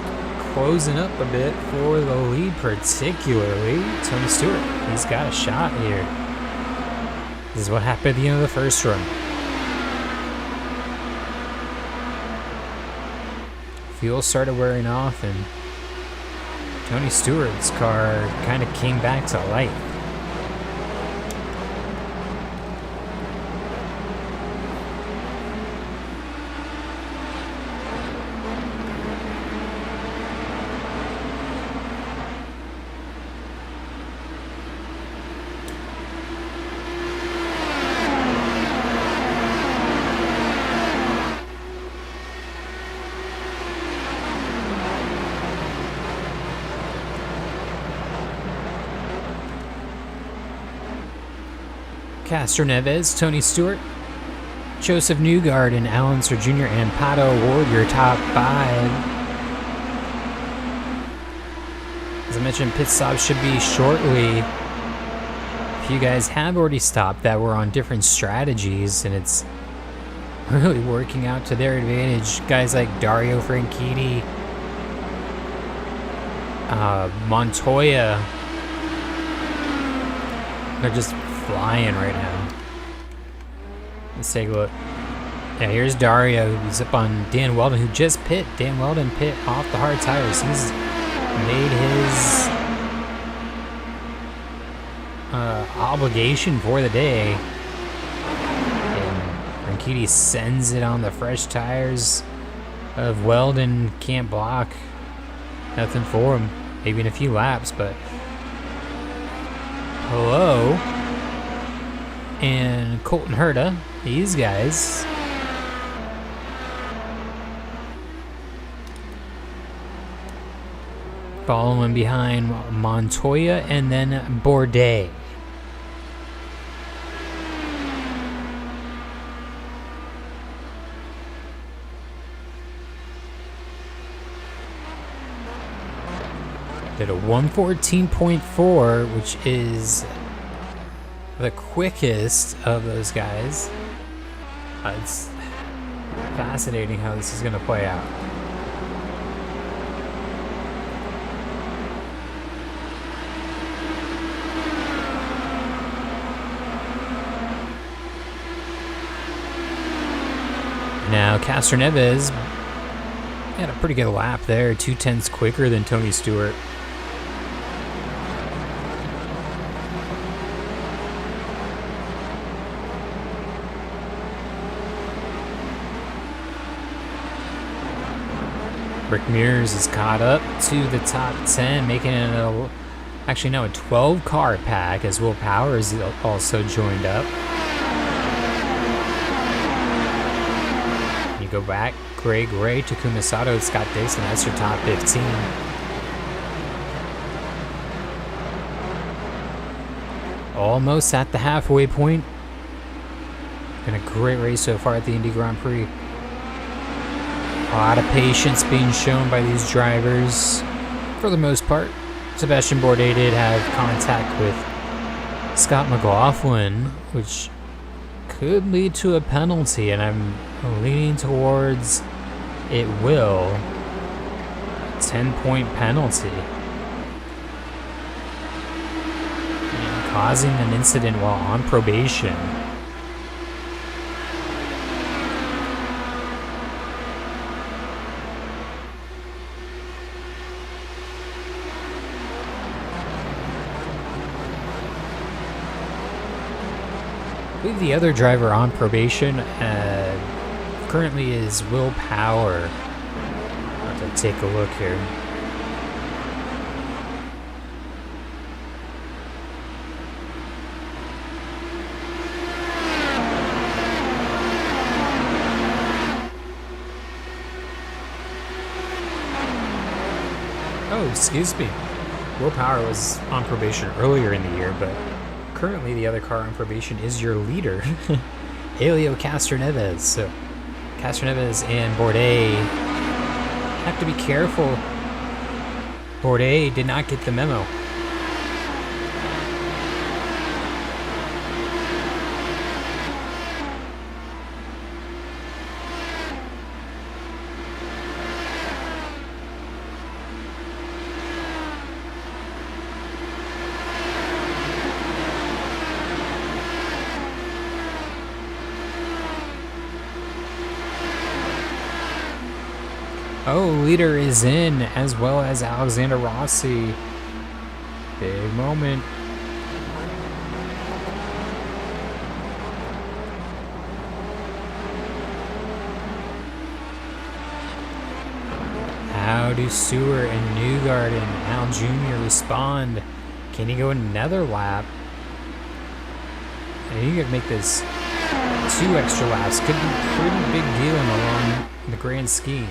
closing up a bit for the lead, particularly Tony Stewart. He's got a shot here. This is what happened at the end of the first run. Fuel started wearing off and Tony Stewart's car kind of came back to life. Castro Neves, Tony Stewart, Joseph Newgard, and Alan Sir Jr. and Pato Ward, your top 5. As I mentioned, pit stops should be shortly. If you guys have already stopped that were on different strategies, and it's really working out to their advantage. Guys like Dario Franchitti, Montoya, they're just flying right now. Let's take a look. Yeah, here's Dario, who's up on Dan Weldon, who just pit. Dan Weldon pit off the hard tires. He's made his obligation for the day. And Franchitti sends it on the fresh tires of Weldon. Can't block. Nothing for him. Maybe in a few laps, but hello. And Colton Herta, these guys. Following behind Montoya and then Bourdais. Did a 1:14.4, which is the quickest of those guys. It's fascinating how this is going to play out. Now Castro Neves had a pretty good lap there, 2/10 quicker than Tony Stewart. Rick Mears is caught up to the top 10, making it actually now a 12-car pack, as Will Power is also joined up. You go back, Greg Ray, Takuma Sato, Scott Dixon, that's your top 15. Almost at the halfway point. Been a great race so far at the Indy Grand Prix. A lot of patience being shown by these drivers, for the most part. Sebastian Bourdais did have contact with Scott McLaughlin, which could lead to a penalty, and I'm leaning towards it will. 10-point penalty. And causing an incident while on probation. I believe the other driver on probation currently is Will Power. I'll have to take a look here. Oh, excuse me. Will Power was on probation earlier in the year, but currently the other car on probation is your leader, Helio Castroneves. So Castroneves and Bourdais have to be careful. Bourdais did not get the memo. Oh, leader is in, as well as Alexander Rossi. Big moment. How do Stewart and Newgarden, Al Jr. respond? Can he go another lap? I think he could make this 2 extra laps. Could be a pretty big deal along the grand scheme.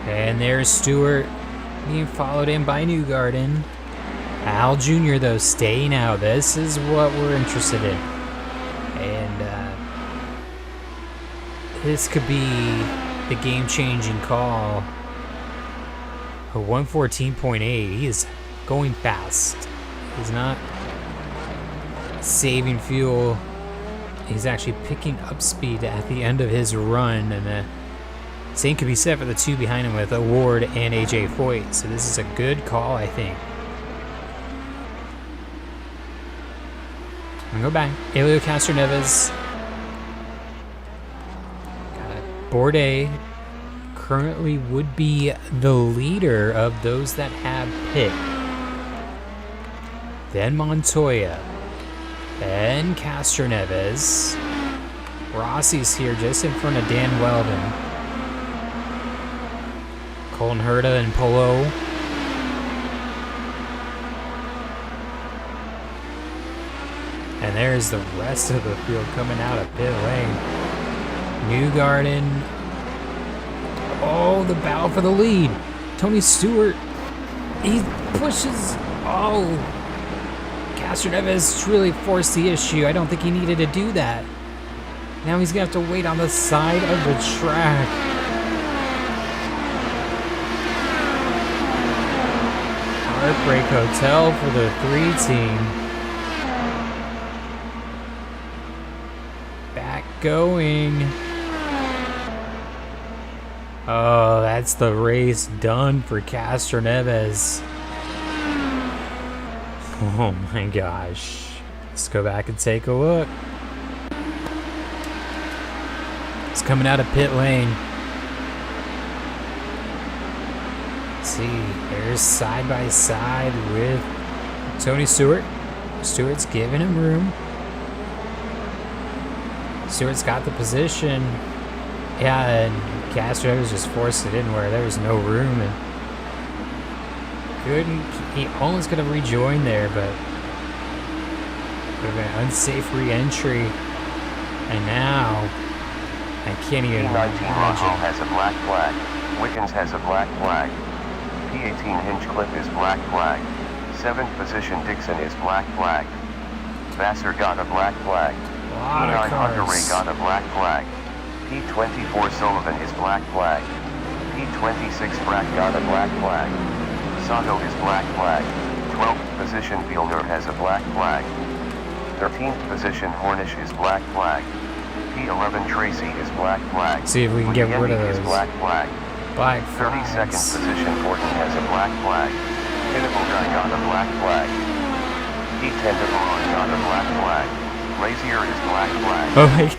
And there's Stewart being followed in by Newgarden. Al Jr. though staying out. This is what we're interested in. And this could be the game-changing call. A 114.8. He is going fast. He's not saving fuel. He's actually picking up speed at the end of his run, and same could be said for the 2 behind him with Ward and AJ Foyt. So this is a good call, I think. I'm gonna go back. Helio Castroneves. Bourdais currently would be the leader of those that have pit. Then Montoya. Then Castroneves. Rossi's here just in front of Dan Weldon. Colton Herta and Polo. And there's the rest of the field coming out of pit lane. Newgarden. Oh, the battle for the lead. Tony Stewart. He pushes. Oh. Castroneves really forced the issue. I don't think he needed to do that. Now he's going to have to wait on the side of the track. Heartbreak Hotel for the 3 team. Back going. Oh, that's the race done for Castroneves. Oh my gosh. Let's go back and take a look. It's coming out of pit lane. See, there's side by side with Tony Stewart. Stewart's giving him room. Stewart's got the position. Yeah, and Castro just forced it in where there was no room, and he almost could have rejoined there, but would have been an unsafe re-entry. And now I can't even P19 imagine. has a black flag. Wickens has a black flag. P18 Hinchcliffe is black flag. 7th position Dixon is black flag. Vassar got a black flag. P9 Hunter-Ray got a black flag. P24 Sullivan is black flag. P26 Brack got a black flag. Sato is black flag. 12th position Fielder has a black flag. 13th position Hornish is black flag. P11 Tracy is black flag. See if we can get rid of those. Black flag. Black 32nd flags. position Horton has a black flag. Pinnacle Guy got a black flag. P10 Devon got a black flag. Lazier is black flag. Oh my gosh.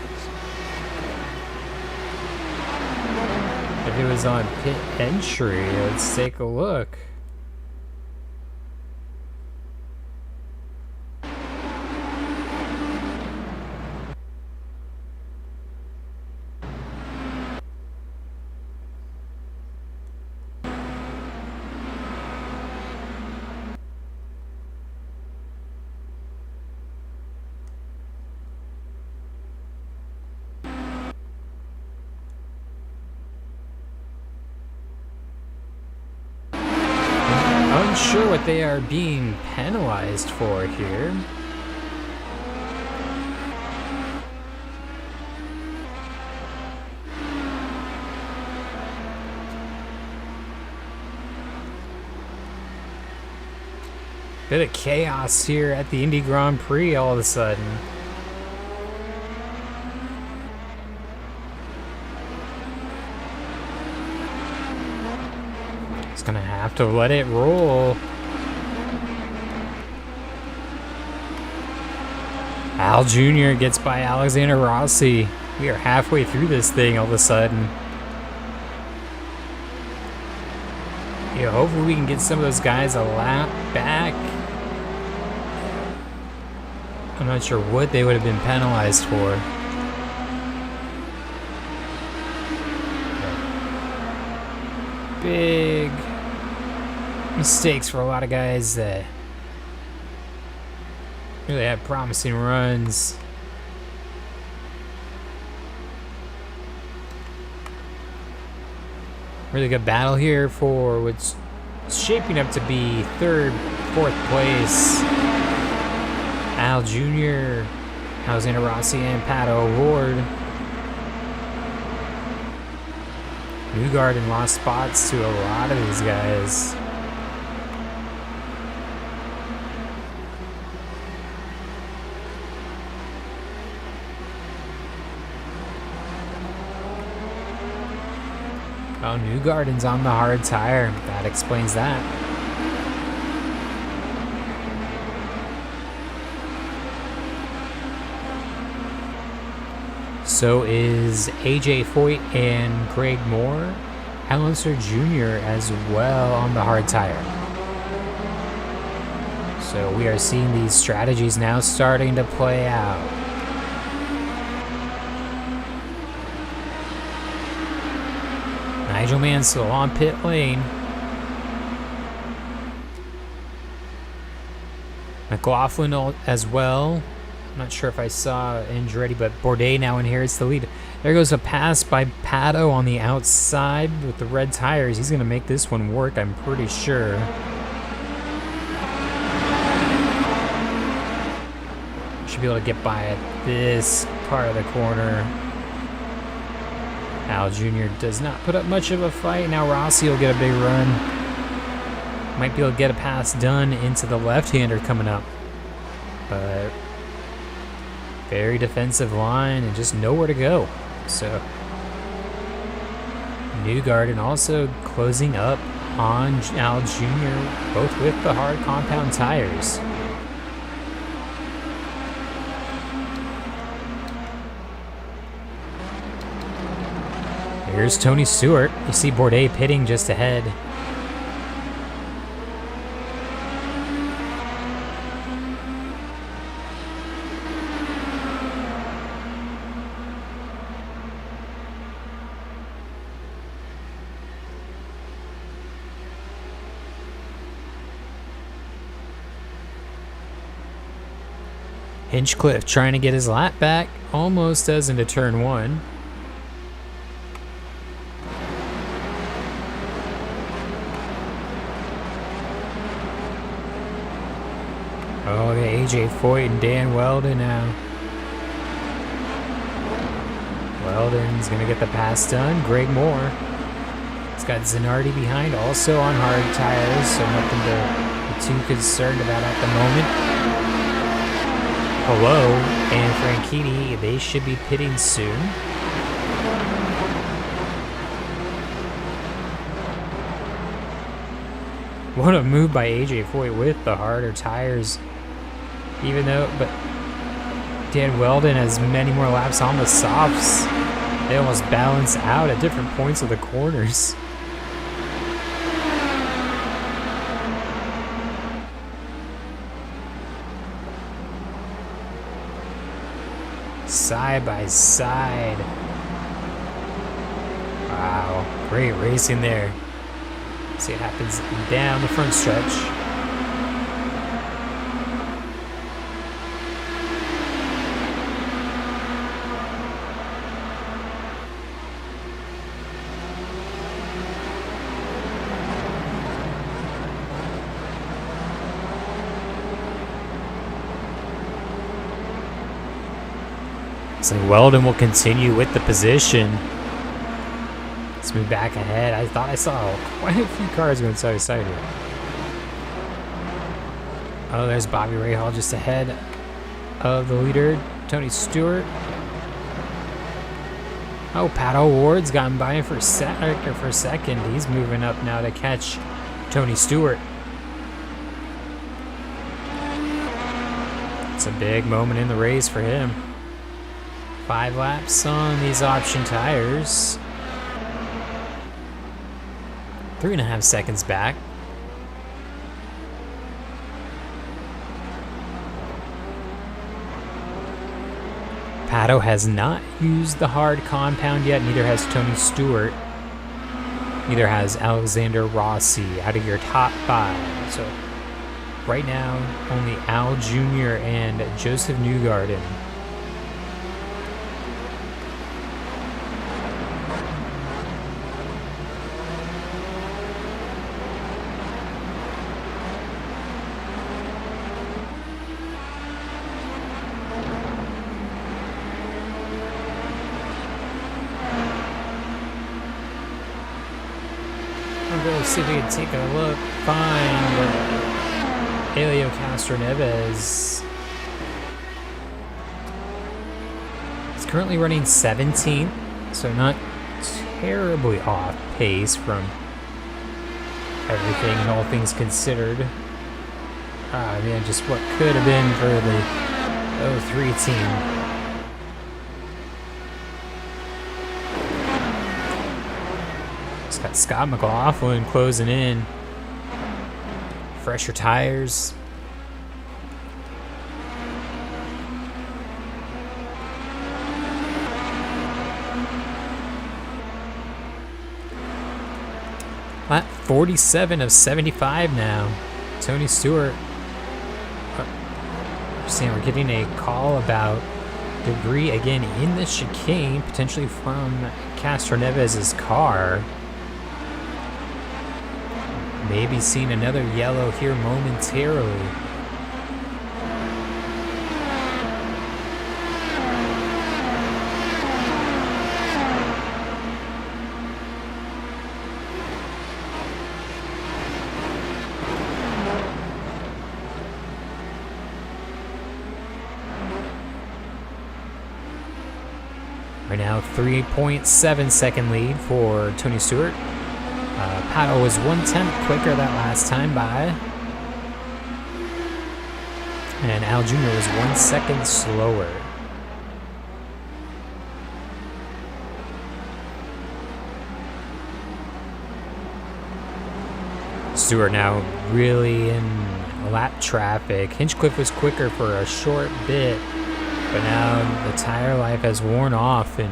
If it was on pit entry, let's take a look. Unsure what they are being penalized for here. Bit of chaos here at the Indy Grand Prix all of a sudden. Gonna have to let it roll. Al Jr. gets by Alexander Rossi. We are halfway through this thing all of a sudden. Yeah, hopefully we can get some of those guys a lap back. I'm not sure what they would have been penalized for. Big mistakes for a lot of guys that really had promising runs. Really good battle here for what's shaping up to be third, fourth place. Al Jr., Alexander Rossi, and Pato O'Ward. Newgarden lost spots to a lot of these guys. Oh, Newgarden's on the hard tire. That explains that. So is AJ Foyt and Craig Moore. Alonso Jr. as well on the hard tire. So we are seeing these strategies now starting to play out. Nigel Mansell on pit lane. McLaughlin as well. I'm not sure if I saw Andretti, but Bourdais now inherits the lead. There goes a pass by Pato on the outside with the red tires. He's going to make this one work, I'm pretty sure. Should be able to get by at this part of the corner. Al Jr. does not put up much of a fight. Now Rossi will get a big run. Might be able to get a pass done into the left-hander coming up. But very defensive line and just nowhere to go. So Newgarden also closing up on Al Jr., both with the hard compound tires. Here's Tony Stewart. You see Bourdais pitting just ahead. Hinchcliffe trying to get his lap back. Almost does into turn 1. Oh, the AJ Foyt and Dan Weldon now. Weldon's going to get the pass done. Greg Moore. He's got Zanardi behind, also on hard tires, so nothing to be too concerned about at the moment. Hello and Franchitti, they should be pitting soon. What a move by AJ Foyt with the harder tires. Even though, but Dan Weldon has many more laps on the softs. They almost balance out at different points of the corners. Side by side. Wow, great racing there. See what happens down the front stretch. So Weldon will continue with the position. Let's move back ahead. I thought I saw quite a few cars going side to side here. Oh, there's Bobby Rahal just ahead of the leader, Tony Stewart. Oh, Pato Ward's gotten by him for a second. He's moving up now to catch Tony Stewart. It's a big moment in the race for him. 5 laps on these option tires. 3.5 seconds back. Pato has not used the hard compound yet, neither has Tony Stewart. Neither has Alexander Rossi out of your top 5. So right now, only Al Jr. and Joseph Newgarden. See if we can take a look, find Helio Castroneves. He's currently running 17th, so not terribly off pace from everything and all things considered. Man, just what could have been for the 03 team. Got Scott McLaughlin closing in. Fresher tires. Lap 47 of 75 now. Tony Stewart. We're getting a call about debris again in the chicane, potentially from Castroneves' car. Maybe seeing another yellow here momentarily. Right now, 3.7 second lead for Tony Stewart. Pato was 1/10 quicker that last time by. And Al Jr. was 1 second slower. Stewart now really in lap traffic. Hinchcliffe was quicker for a short bit, but now the tire life has worn off, and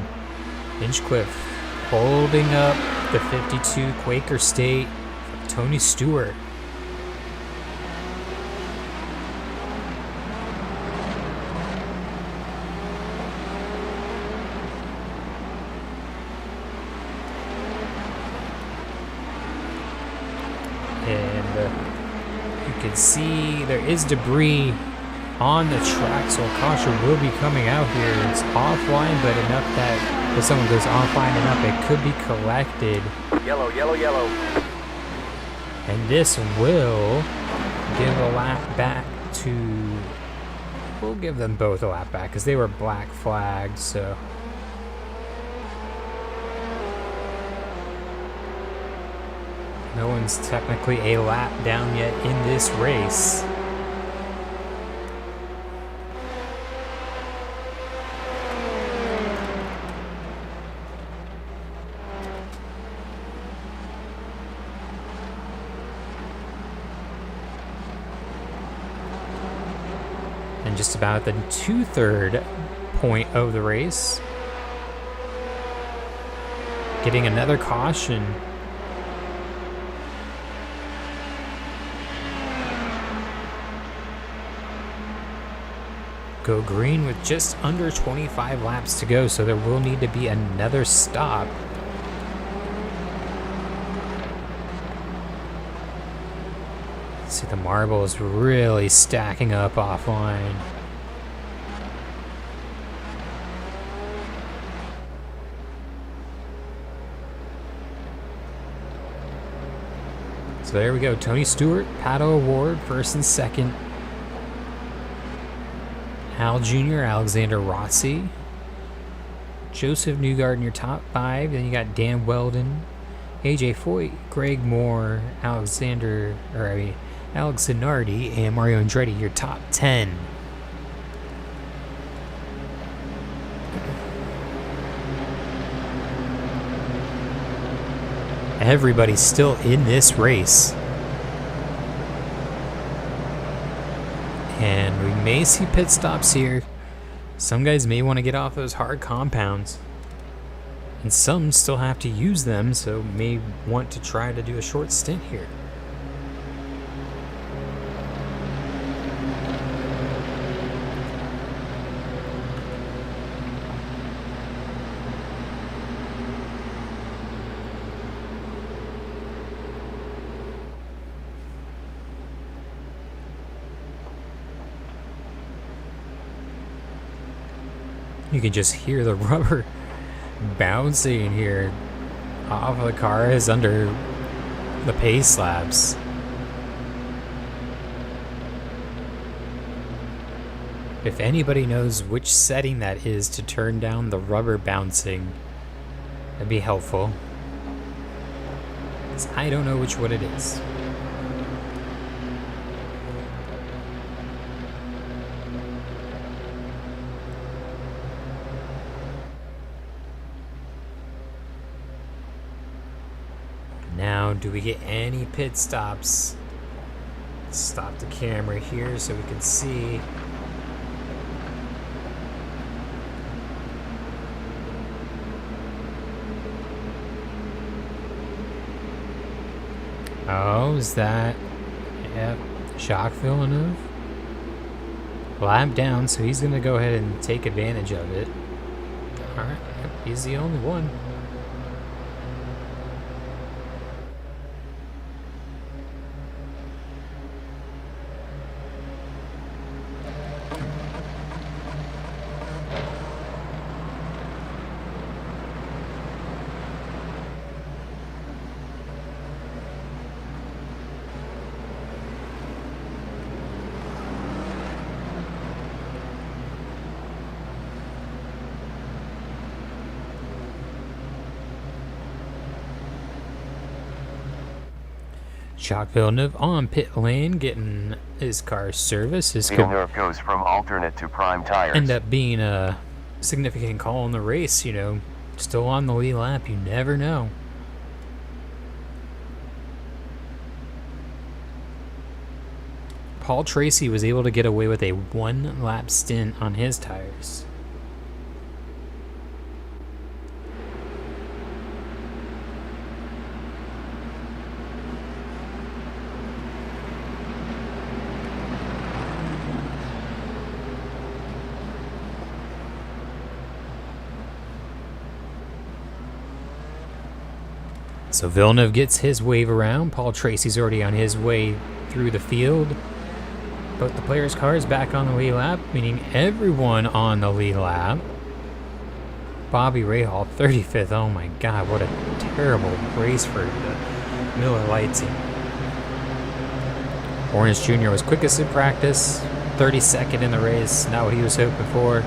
Hinchcliffe holding up the 52 Quaker State for Tony Stewart. can see there is debris on the track, so a caution will be coming out here. It's offline, but enough that if someone goes offline enough, it could be collected. Yellow, yellow, yellow. And this will give a lap back to... We'll give them both a lap back because they were black flagged, so... No one's technically a lap down yet in this race. And just about the 2/3 point of the race. Getting another caution. Go green with just under 25 laps to go, so there will need to be another stop. See, the marble is really stacking up offline. So there we go. Tony Stewart, Pato Award, first and second. Al Jr., Alexander Rossi. Joseph Newgarden in your top 5. Then you got Dan Weldon, AJ Foyt, Greg Moore, Alex Zanardi, and Mario Andretti, your top 10. Everybody's still in this race. And we may see pit stops here. Some guys may want to get off those hard compounds. And some still have to use them, so may want to try to do a short stint here. You can just hear the rubber bouncing here off of the cars under the pace slabs. If anybody knows which setting that is to turn down the rubber bouncing, that'd be helpful. 'Cause I don't know which one it is. Now, do we get any pit stops? Let's stop the camera here so we can see. Oh, is that... Yep, Jacques Villeneuve. Lap down, so he's going to go ahead and take advantage of it. Alright, yep, he's the only one. Jacques Villeneuve on pit lane, getting his car serviced. His Villeneuve goes from alternate to prime tires. End up being a significant call in the race, you know. Still on the lead lap, you never know. Paul Tracy was able to get away with a 1-lap stint on his tires. So Villeneuve gets his wave around. Paul Tracy's already on his way through the field. Both the players' cars back on the lead lap, meaning everyone on the lead lap. Bobby Rahal, 35th. Oh my God, what a terrible race for the Miller Lite team. Orange Jr. was quickest in practice, 32nd in the race, not what he was hoping for.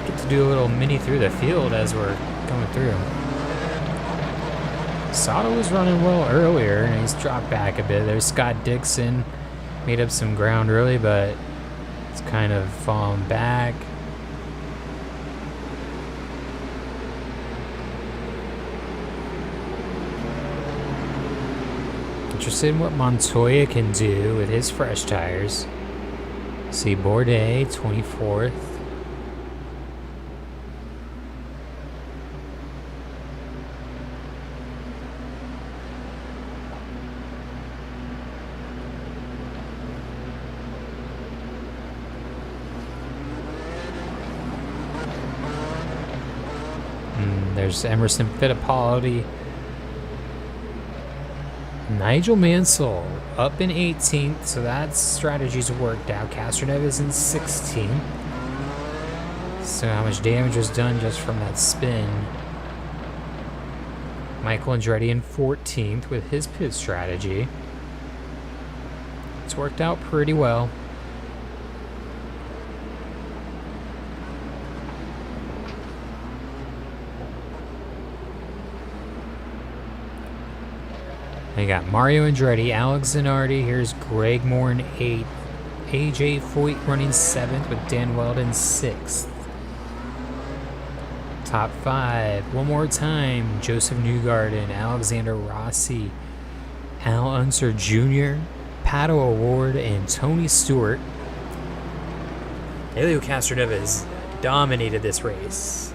Get to do a little mini through the field as we're going through. Sato was running well earlier, and he's dropped back a bit. There's Scott Dixon. Made up some ground early, but it's kind of fallen back. Interested in what Montoya can do with his fresh tires. See Bourdais, 24th. There's Emerson Fittipaldi. Nigel Mansell up in 18th, so that strategy's worked out. Castroneves in 16th. So how much damage was done just from that spin. Michael Andretti in 14th with his pit strategy. It's worked out pretty well. You got Mario Andretti, Alex Zanardi, here's Greg Moore in 8th, AJ Foyt running 7th with Dan Weldon 6th. Top 5, one more time, Joseph Newgarden, Alexander Rossi, Al Unser Jr., Pato O'Ward, and Tony Stewart. Helio Castroneves dominated this race.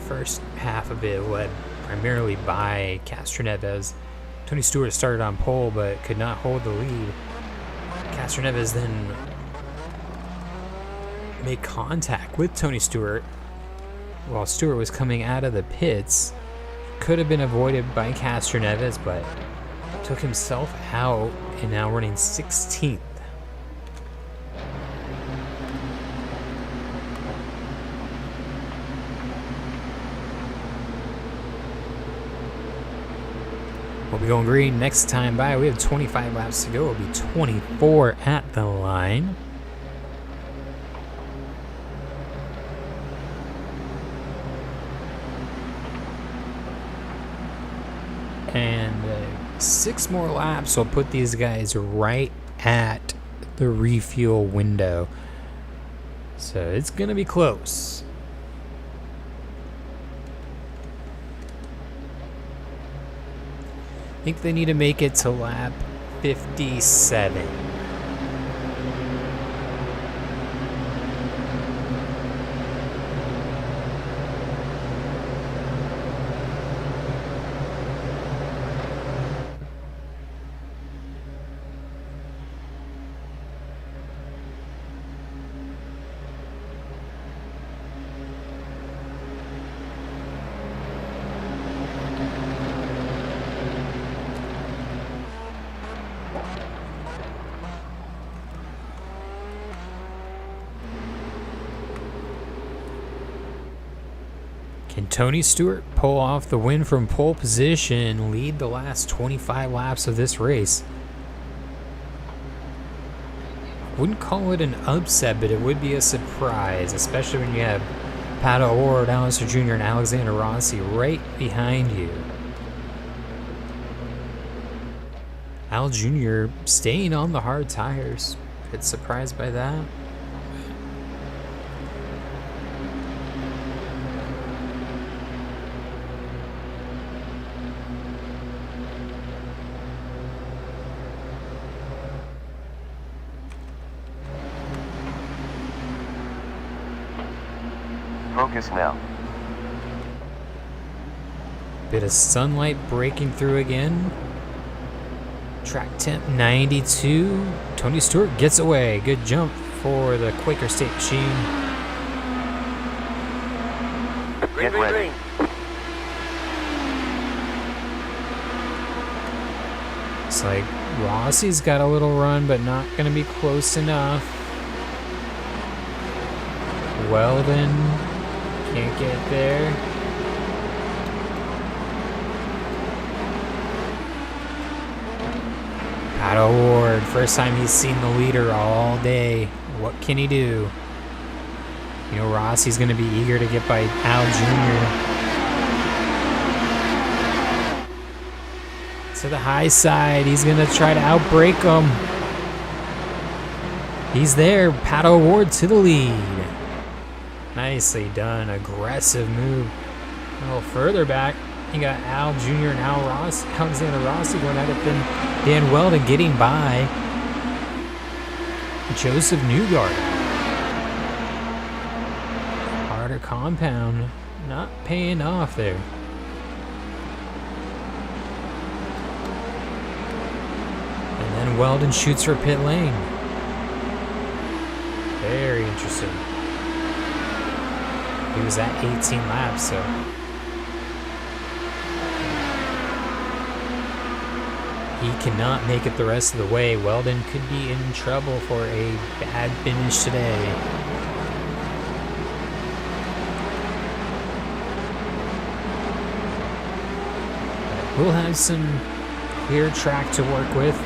First half of it led primarily by Castroneves. Tony Stewart started on pole but could not hold the lead. Castroneves then made contact with Tony Stewart while Stewart was coming out of the pits. Could have been avoided by Castroneves, but took himself out and now running 16th. We'll be going green next time by. We have 25 laps to go. It'll be 24 at the line. And 6 more laps will put these guys right at the refuel window. So it's going to be close. I think they need to make it to lap 57. Can Tony Stewart pull off the win from pole position, lead the last 25 laps of this race? Wouldn't call it an upset, but it would be a surprise, especially when you have Pato O'Ward, Alistair Jr., and Alexander Rossi right behind you. Al Jr. staying on the hard tires. Bit surprised by that. Focus now. Bit of sunlight breaking through again. Track temp 92. Tony Stewart gets away. Good jump for the Quaker State machine. Get ready. Looks like Rossi's got a little run, but not going to be close enough. Weldon can't get there. Pato O'Ward, first time he's seen the leader all day. What can he do? You know, Rossi's going to be eager to get by Al Jr. To the high side, he's going to try to outbrake him. He's there, Pato O'Ward to the lead. Nicely done, aggressive move. A little further back, you got Al Jr. and Alexander Rossi going at it, then Dan Weldon getting by Joseph Newgarden. Harder compound, not paying off there. And then Weldon shoots for pit lane. Very interesting. He was at 18 laps, so. He cannot make it the rest of the way. Weldon could be in trouble for a bad finish today. We'll have some clear track to work with.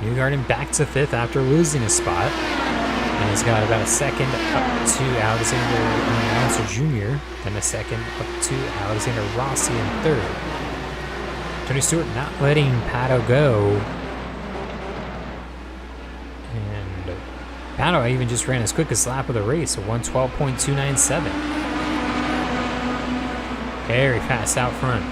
Newgarden back to 5th after losing a spot. And he's got about a second up to Alexander Jr., then a second up to Alexander Rossi in 3rd. Tony Stewart not letting Pato go. And Pato even just ran his quickest lap of the race, a 1:12.297. Very fast out front.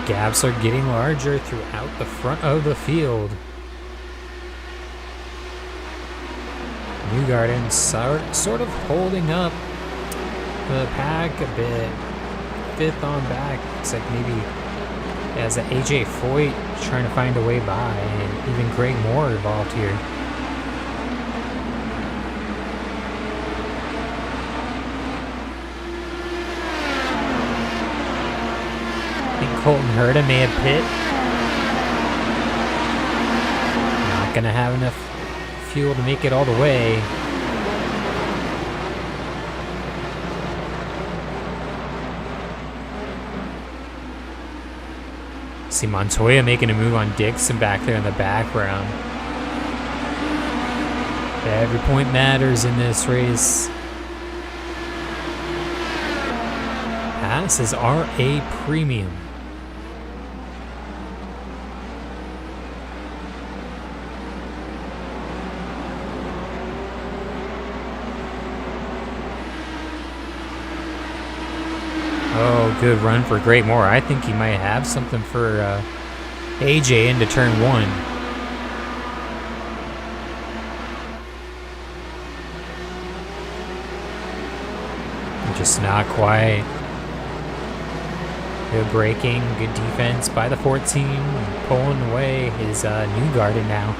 Gaps are getting larger throughout the front of the field. Newgarden sort of holding up the pack a bit. 5th on back. Looks like maybe as AJ Foyt trying to find a way by, and even Greg Moore involved here. Colton Herta may have pit. Not going to have enough fuel to make it all the way. See Montoya making a move on Dixon back there in the background. Every point matters in this race. This is RA Premium. Oh, good run for Great Moore. I think he might have something for AJ into turn 1. Just not quite. Good braking, good defense by the 14. Pulling away his Newgarden now.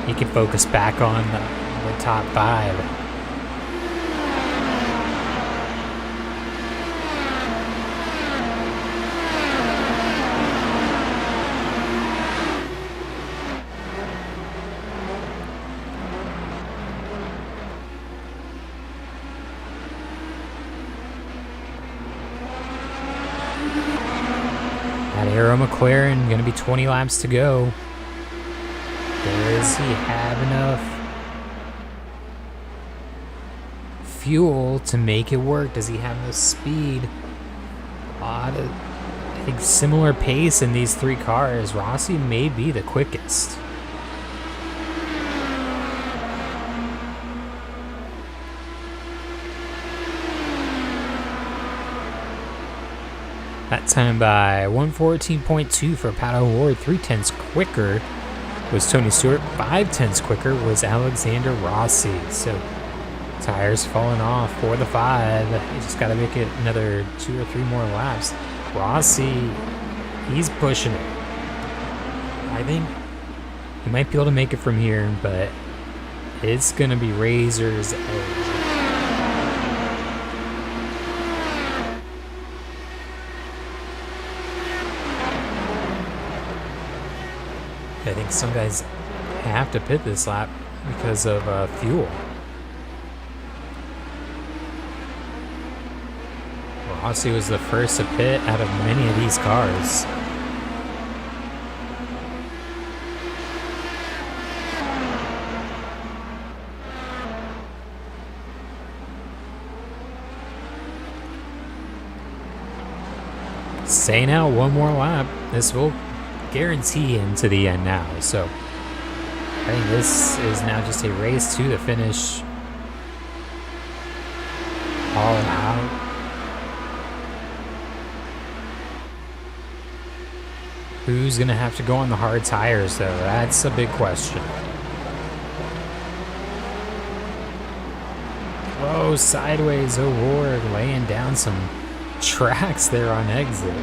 He can focus back on the top 5. Arrow McLaren, going to be 20 laps to go. Does he have enough fuel to make it work? Does he have the speed? I think similar pace in these 3 cars. Rossi may be the quickest. That time by 1:14.2 for Pato O'Ward, 3/10 quicker was Tony Stewart. 5/10 quicker was Alexander Rossi. So tires falling off for the 5. You just got to make it another 2 or 3 more laps. Rossi, he's pushing it. I think he might be able to make it from here, but it's going to be razor's edge. I think some guys have to pit this lap because of fuel. Rossi was the first to pit out of many of these cars. Staying out one more lap. This will guarantee him to the end now. So I think this is now just a race to the finish. All out. Who's going to have to go on the hard tires, though? That's a big question. Oh, sideways O'Rourke laying down some tracks there on exit.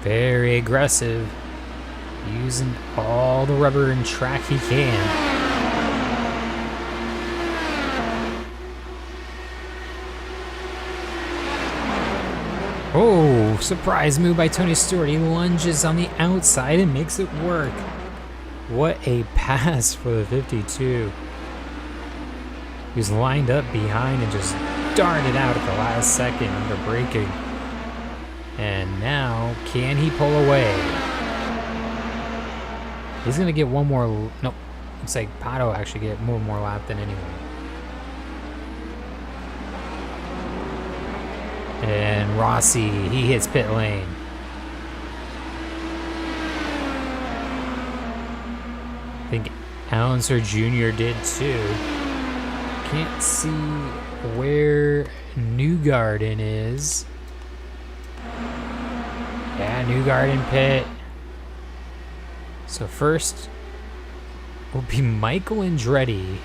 Very aggressive. Using all the rubber and track he can. Oh, surprise move by Tony Stewart. He lunges on the outside and makes it work. What a pass for the 52. He was lined up behind and just darted out at the last second under braking. And now, can he pull away? He's going to get one more. Nope. Looks like Pato actually get one more lap than anyone. And Rossi, he hits pit lane. I think Allenser Jr. did too. Can't see where Newgarden is. Yeah, Newgarden pit. So first will be Michael Andretti.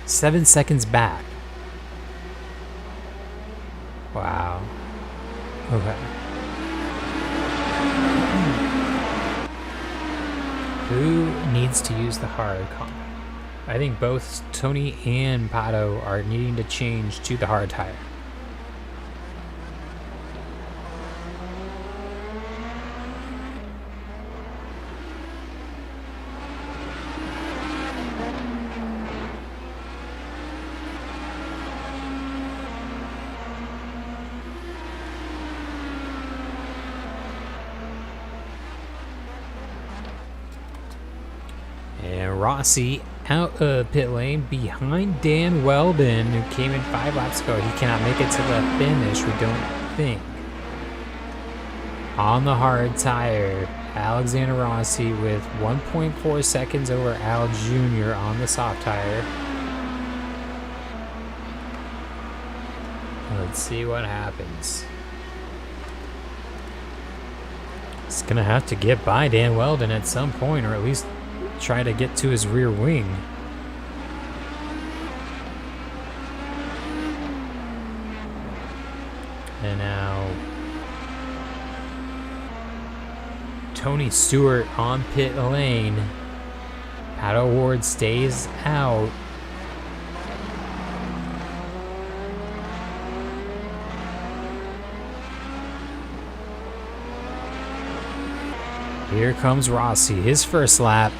7 seconds back. Wow. Okay. Who needs to use the hard comp? I think both Tony and Pato are needing to change to the hard tire. And Rossi out of pit lane behind Dan Weldon, who came in 5 laps ago. He cannot make it to the finish, we don't think. On the hard tire, Alexander Rossi with 1.4 seconds over Al Jr. on the soft tire. Let's see what happens. He's gonna have to get by Dan Weldon at some point, or at least try to get to his rear wing. And now Tony Stewart on pit lane. Pato O'Ward stays out. Here comes Rossi, his first lap.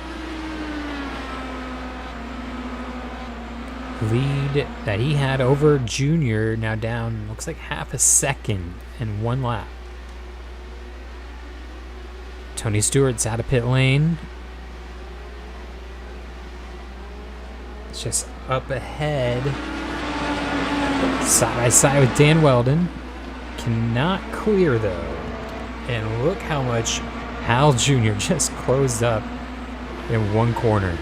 Lead that he had over Junior now down, looks like half a second in 1 lap. Tony Stewart's out of pit lane. It's just up ahead. Side by side with Dan Weldon. Cannot clear though. And look how much Al Jr. just closed up in 1 corner.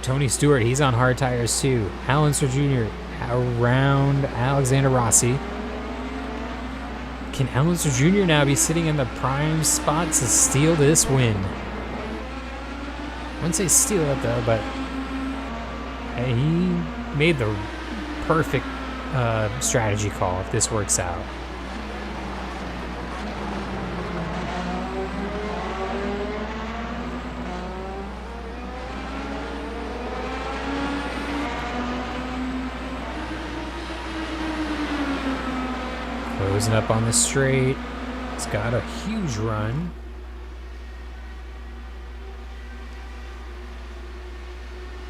Tony Stewart, he's on hard tires too. Alonso Jr. around Alexander Rossi. Can Alonso Jr. now be sitting in the prime spot to steal this win? I wouldn't say steal it though, but he made the perfect strategy call if this works out. Closing up on the straight. It's got a huge run.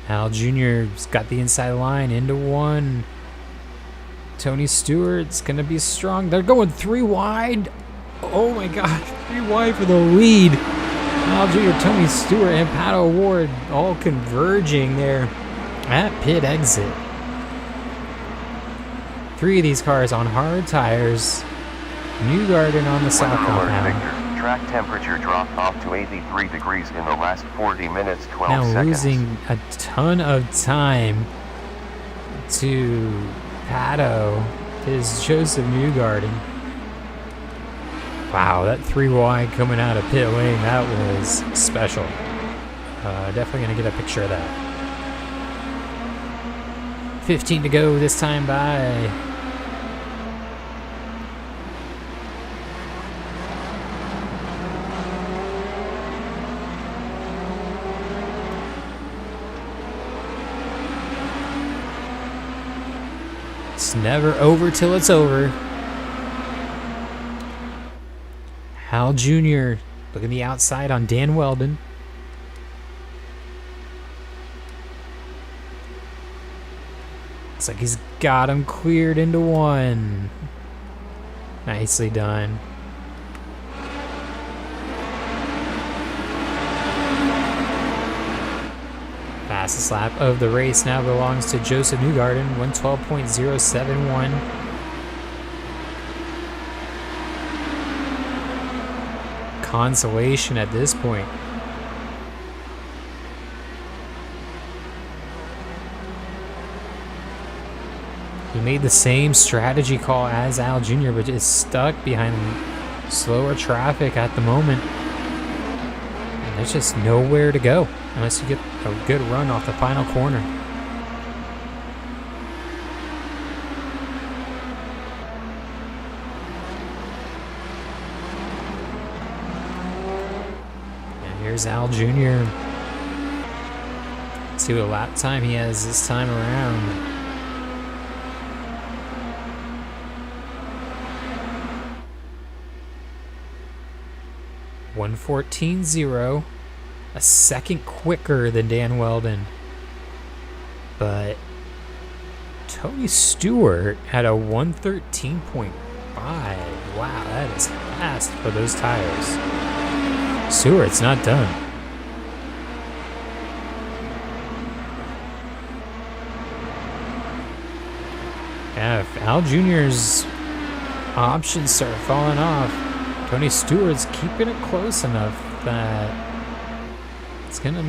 Al Jr.'s got the inside line into one. Tony Stewart's gonna be strong. They're going 3 wide. Oh my God, 3 wide for the lead. Al Jr., Tony Stewart, and Pato O'Ward all converging there at pit exit. 3 of these cars on hard tires. Newgarden on the south compound. Track temperature dropped off to 83 degrees in the last 40 minutes, 12 now seconds. Losing a ton of time to Pato is Joseph Newgarden. Wow, that 3 wide coming out of pit lane, that was special. Definitely going to get a picture of that. 15 to go this time by. It's never over till it's over. Hal Jr. looking the outside on Dan Weldon. Looks like he's got him cleared into one. Nicely done. Fastest lap of the race now belongs to Joseph Newgarden, 112.071. Consolation at this point. He made the same strategy call as Al Jr., but is stuck behind slower traffic at the moment. And there's just nowhere to go unless you get a good run off the final corner. And here's Al Jr. Let's see what lap time he has this time around. 1:14.0, a second quicker than Dan Weldon. But Tony Stewart had a 1:13.5. Wow, that is fast for those tires. Stewart's not done. Yeah, if Al Jr.'s options start falling off, Tony Stewart's keeping it close enough that it's going to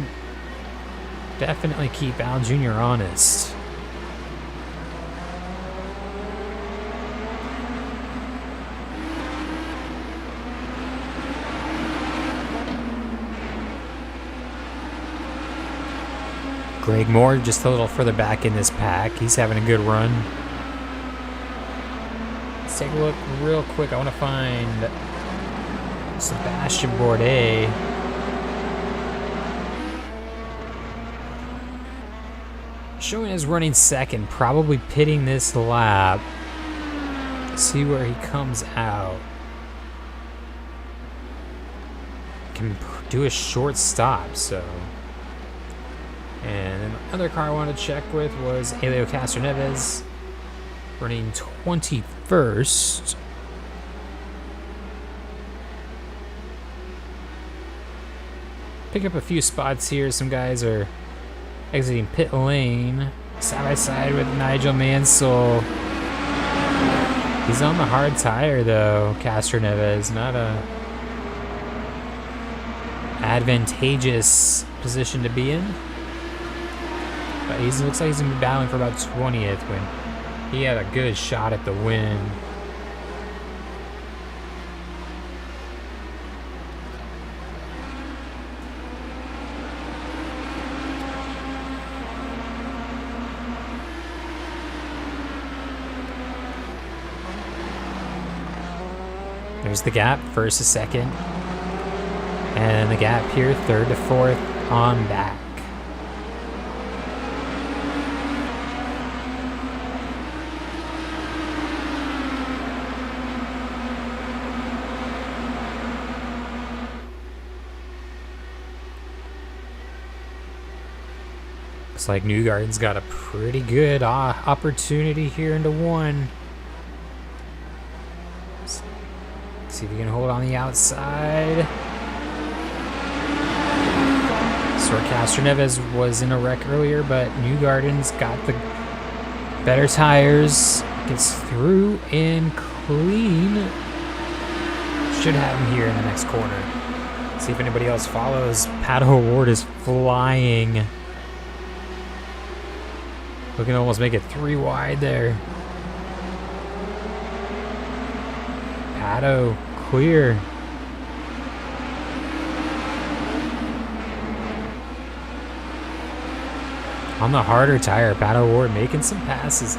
definitely keep Al Jr. honest. Greg Moore just a little further back in this pack. He's having a good run. Let's take a look real quick. I want to find Sebastian Bourdais. Showing as running second, probably pitting this lap. See where he comes out. Can do a short stop, so. And another car I wanted to check with was Helio Castroneves, running 21st. Pick up a few spots here. Some guys are exiting pit lane. Side by side with Nigel Mansell. He's on the hard tire though, Castroneves. Not a advantageous position to be in. But he looks like he's going to be battling for about 20th when he had a good shot at the win. There's the gap, first to second. And the gap here, third to fourth on back. Looks like Newgarden's got a pretty good opportunity here into one. See if he can hold on the outside. Castroneves was in a wreck earlier, but Newgarden's got the better tires. Gets through and clean. Should have him here in the next corner. See if anybody else follows. Pato O'Ward is flying. Looking to almost make it 3 wide there. Pato clear. On the harder tire, Pato O'Ward making some passes.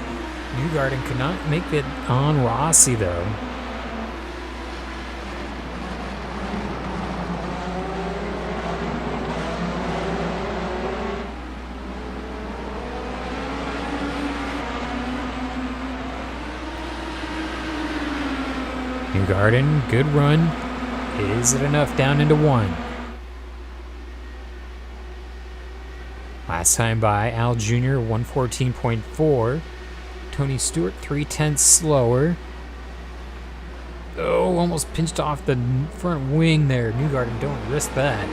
Newgarden could not make it on Rossi though. Newgarden, good run. Is it enough down into one? Last time by Al Jr. 114.4. Tony Stewart 3/10 slower. Oh, almost pinched off the front wing there. Newgarden, don't risk that.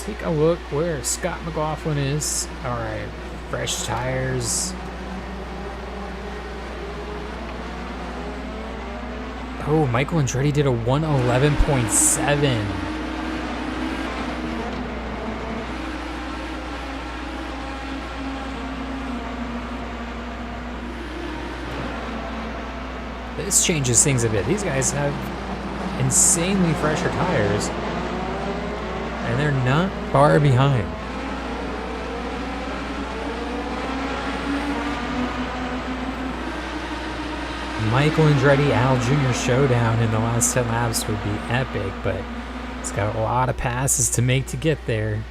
Take a look where Scott McLaughlin is. All right, fresh tires. Oh, Michael Andretti did a 111.7. This changes things a bit. These guys have insanely fresher tires. And they're not far behind. Michael Andretti, Al Jr. showdown in the last 10 laps would be epic, but it's got a lot of passes to make to get there.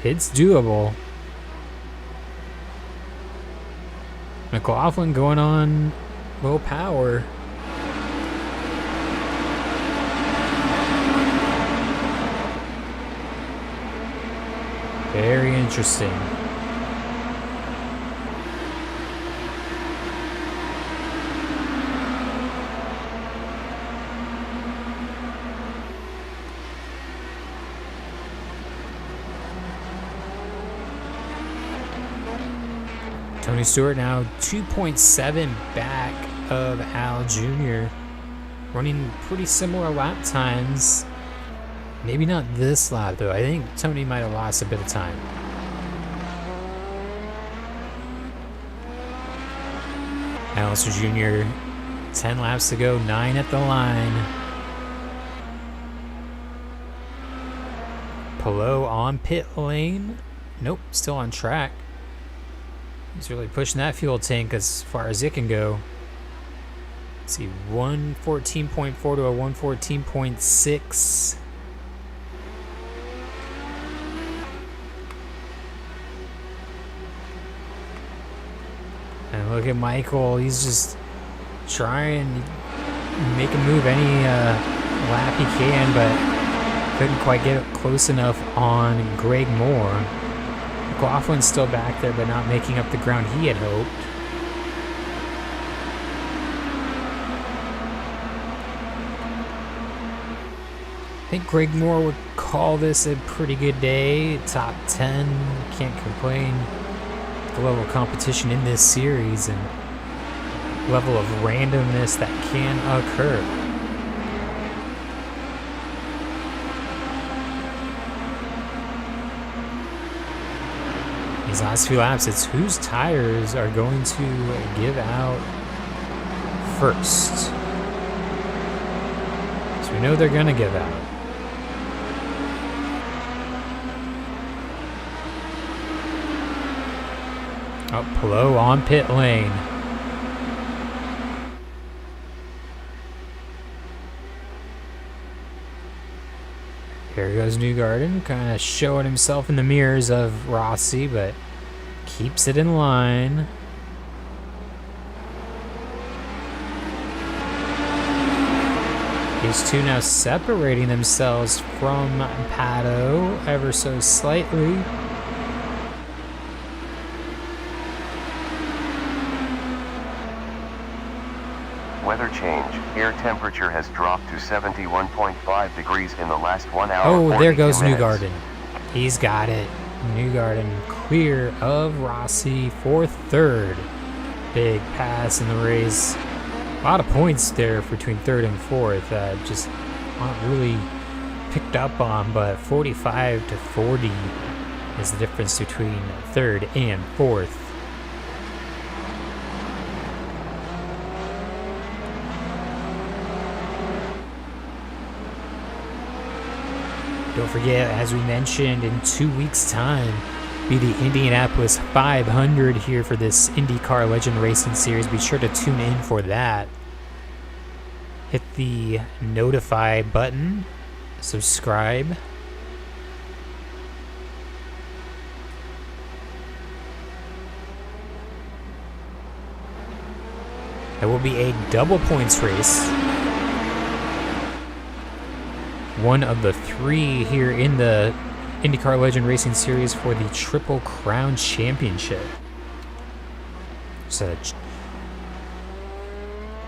It's doable. McLaughlin going on low power. Very interesting. Tony Stewart now 2.7 back of Al Jr. Running pretty similar lap times. Maybe not this lap, though. I think Tony might have lost a bit of time. Alistair Jr., 10 laps to go, 9 at the line. Pelot on pit lane. Nope, still on track. He's really pushing that fuel tank as far as it can go. Let's see, 114.4 to a 114.6. And look at Michael, he's just trying to make a move any lap he can, but couldn't quite get close enough on Greg Moore. McLaughlin's still back there, but not making up the ground he had hoped. think Greg Moore would call this a pretty good day. Top 10, can't complain. The level of competition in this series and level of randomness that can occur. These last few laps, it's whose tires are going to give out first. So we know they're going to give out. Oh, Pelot on pit lane. Here goes Newgarden, kind of showing himself in the mirrors of Rossi, but keeps it in line. These two now separating themselves from Pato ever so slightly. Weather change. Air temperature has dropped to 71.5 degrees in the last 1 hour. Oh, there goes minutes. Newgarden. He's got it. Newgarden clear of Rossi for third. Big pass in the race. A lot of points there between third and fourth. Just not really picked up on, but 45 to 40 is the difference between third and fourth. Don't forget, as we mentioned, in 2 weeks' time, be the Indianapolis 500 here for this IndyCar Legends Racing Series. Be sure to tune in for that. Hit the notify button, subscribe. It will be a double points race. One of the three here in the IndyCar Legends Racing Series for the Triple Crown Championship. So,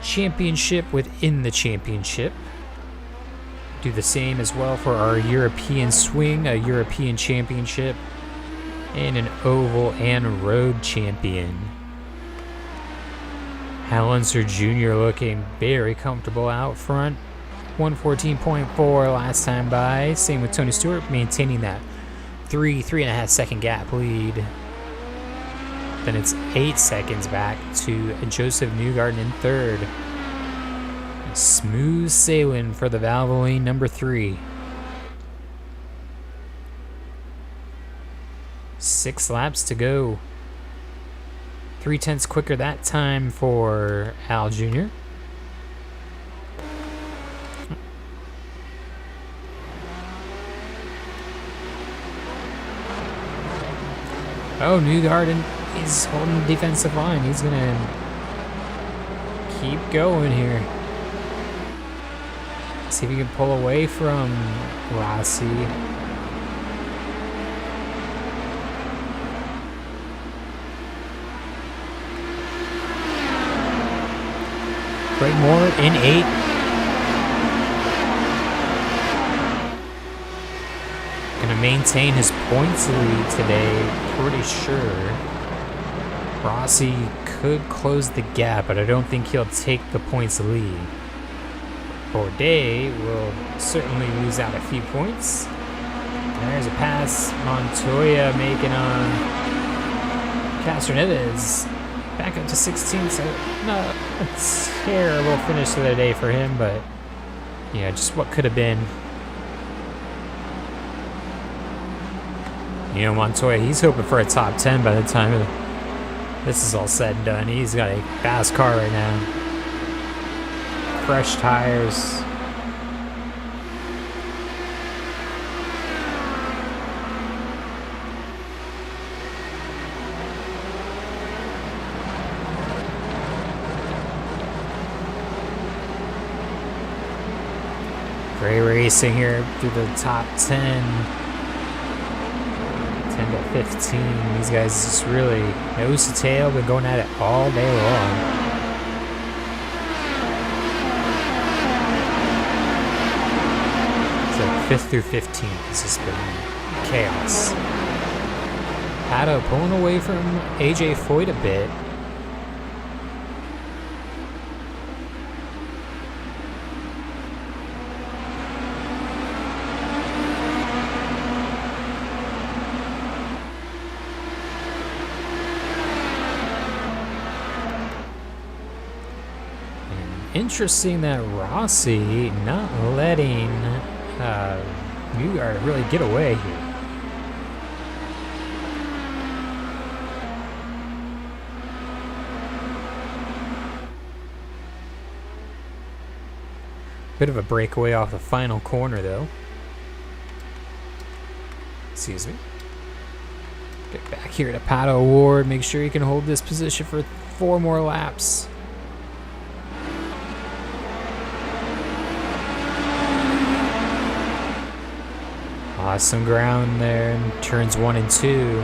championship within the championship. Do the same as well for our European swing, a European championship, and an oval and road champion. Hal Unser Jr. looking very comfortable out front. 114.4 last time by. Same with Tony Stewart, maintaining that 3.5 second gap lead. Then it's 8 seconds back to Joseph Newgarden in third. Smooth sailing for the Valvoline number 3. 6 laps to go. 3/10 quicker that time for Al Jr. Oh, Newgarden is holding the defensive line. He's going to keep going here. See if he can pull away from Rossi. Greg Moore in 8. Going to maintain his points lead today, pretty sure. Rossi could close the gap, but I don't think he'll take the points lead. Bourdais will certainly lose out a few points. And there's a pass Montoya making on Castroneves. Back up to 16, so not a terrible finish to the day for him, but yeah, just what could have been. You know, Montoya, he's hoping for a top 10 by the time this is all said and done. He's got a fast car right now. Fresh tires. Great racing here through the top 10. 10 to 15. These guys just really nose to tail, been going at it all day long. So 5th through 15th. This has been chaos. Pato pulling away from AJ Foyt a bit. Interesting that Rossi not letting Newgard really get away here. Bit of a breakaway off the final corner though. Excuse me. Get back here to Pato Ward. Make sure you can hold this position for 4 more laps. Lost some ground there in turns 1 and 2.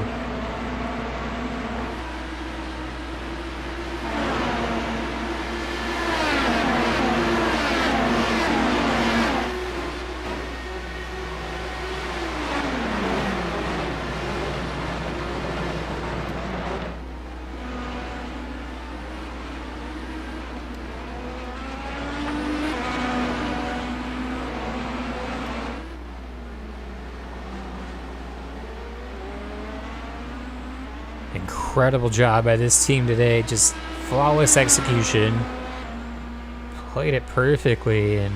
Incredible job by this team today. Just flawless execution. Played it perfectly. And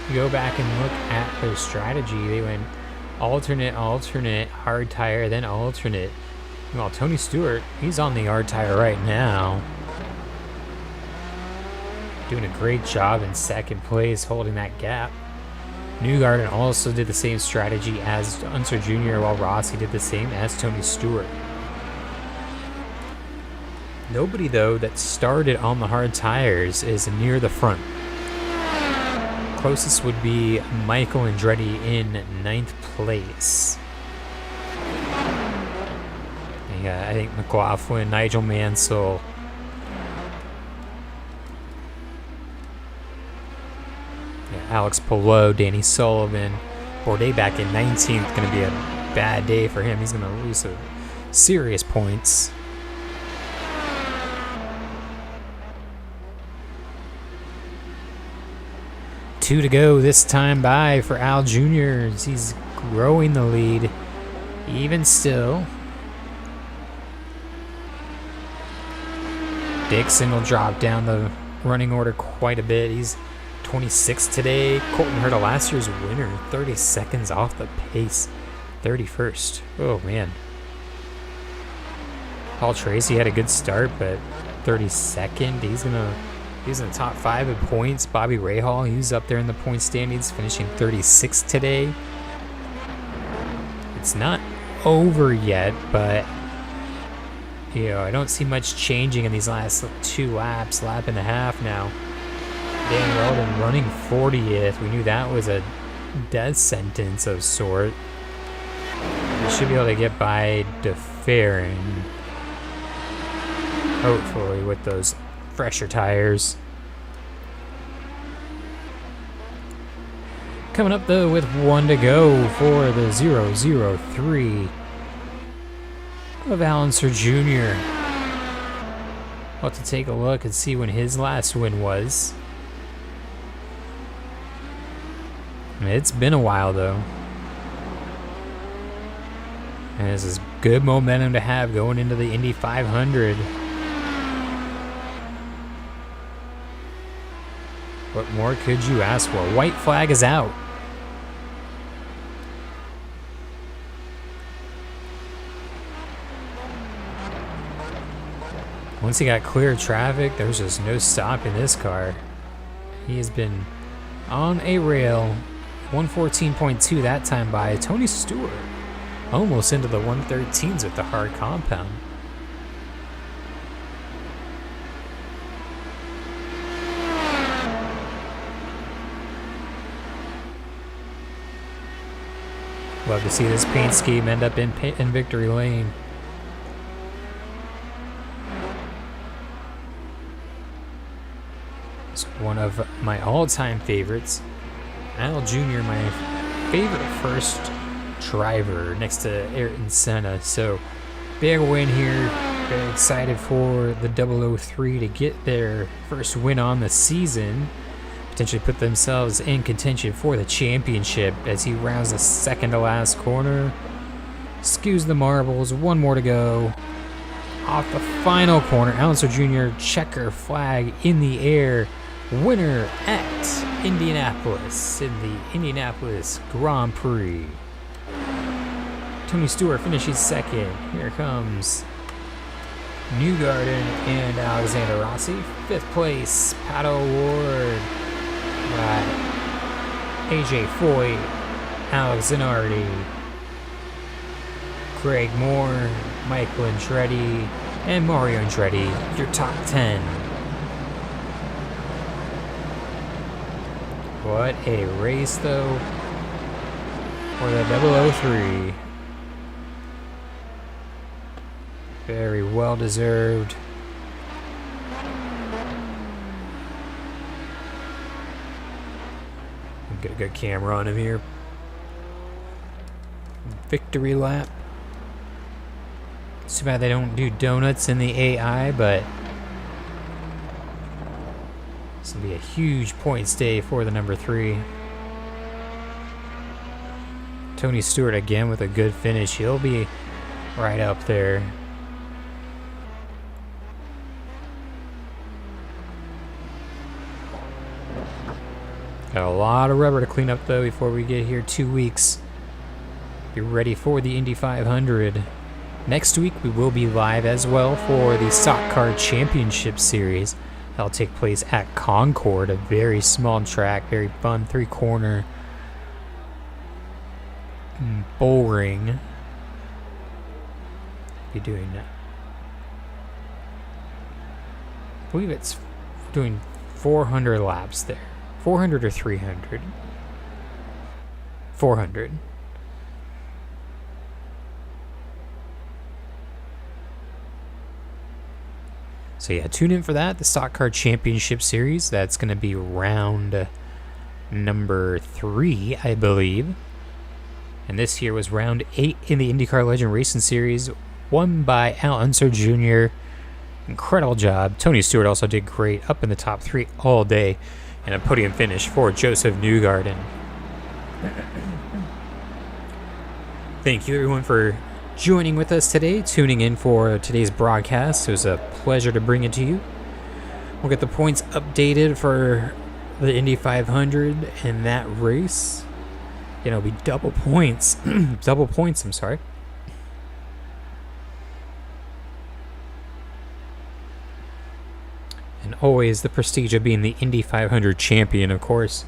you go back and look at their strategy. They went alternate, hard tire, then alternate. Well, Tony Stewart, he's on the hard tire right now. Doing a great job in second place, holding that gap. Newgarden also did the same strategy as Unser Jr., while Rossi did the same as Tony Stewart. Nobody, though, that started on the hard tires is near the front. Closest would be Michael Andretti in 9th place. Yeah, I think McLaughlin, Nigel Mansell. Yeah, Alex Palou, Danny Sullivan. Bourdais back in 19th. Going to be a bad day for him. He's going to lose some serious points. Two to go this time by for Al Jr. as he's growing the lead even still. Dixon will drop down the running order quite a bit. He's 26th today. Colton Herta, last year's winner, 30 seconds off the pace. 31st. Oh, man. Paul Tracy had a good start, but 32nd. He's in the top 5 in points. Bobby Rahal, he's up there in the point standings, finishing 36th today. It's not over yet, but I don't see much changing in these last 2 laps, lap and a half now. Dan Weldon running 40th. We knew that was a death sentence of sort. We should be able to get by DeFerrin, hopefully, with those fresher tires. Coming up though with 1 to go for the 003 of Alonso Jr. We'll have to take a look and see when his last win was. It's been a while though. And this is good momentum to have going into the Indy 500. What more could you ask for? White flag is out. Once he got clear of traffic, there's just no stopping this car. He has been on a rail. 114.2 that time by Tony Stewart. Almost into the 113s with the hard compound. Love to see this paint scheme end up in victory lane. It's one of my all-time favorites. Al Jr., my favorite first driver next to Ayrton Senna. So big win here. Very excited for the 003 to get their first win on the season. Potentially put themselves in contention for the championship as he rounds the second to last corner. Skews the marbles, one more to go. Off the final corner, Alonso Jr. checker flag in the air. Winner at Indianapolis in the Indianapolis Grand Prix. Tony Stewart finishes second. Here comes Newgarden and Alexander Rossi. Fifth place, paddle award by AJ Foyt, Alex Zanardi, Greg Moore, Michael Andretti, and Mario Andretti, your top 10. What a race, though, for the 003. Very well deserved. Get a good camera on him here. Victory lap. It's too bad they don't do donuts in the AI, but this will be a huge points day for the number 3. Tony Stewart again with a good finish. He'll be right up there. Got a lot of rubber to clean up though before we get here 2 weeks. Be ready for the Indy 500. Next week we will be live as well for the Stock Car Championship Series. That'll take place at Concord, a very small track, very fun 3-corner bull ring. Be doing that. I believe it's doing 400 laps there. 400 or 300? 400. So yeah, tune in for that. The Stock Car Championship Series. That's going to be round number 3, I believe. And this year was round 8 in the Indycar Legends Racing Series, won by Alonso Jr. Incredible job. Tony Stewart also did great, up in the top 3 all day. And a podium finish for Joseph Newgarden. Thank you everyone for joining with us today, tuning in for today's broadcast. It was a pleasure to bring it to you. We'll get the points updated for the Indy 500 and that race. It'll be double points. Double points, I'm sorry. And always the prestige of being the Indy 500 champion, of course.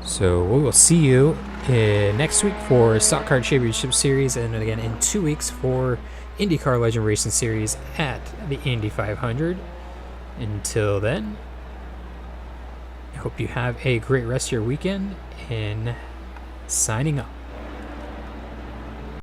So we will see you next week for Stock Car Championship Series, and again in 2 weeks for IndyCar Legends Racing Series at the Indy 500. Until then, I hope you have a great rest of your weekend, and signing up.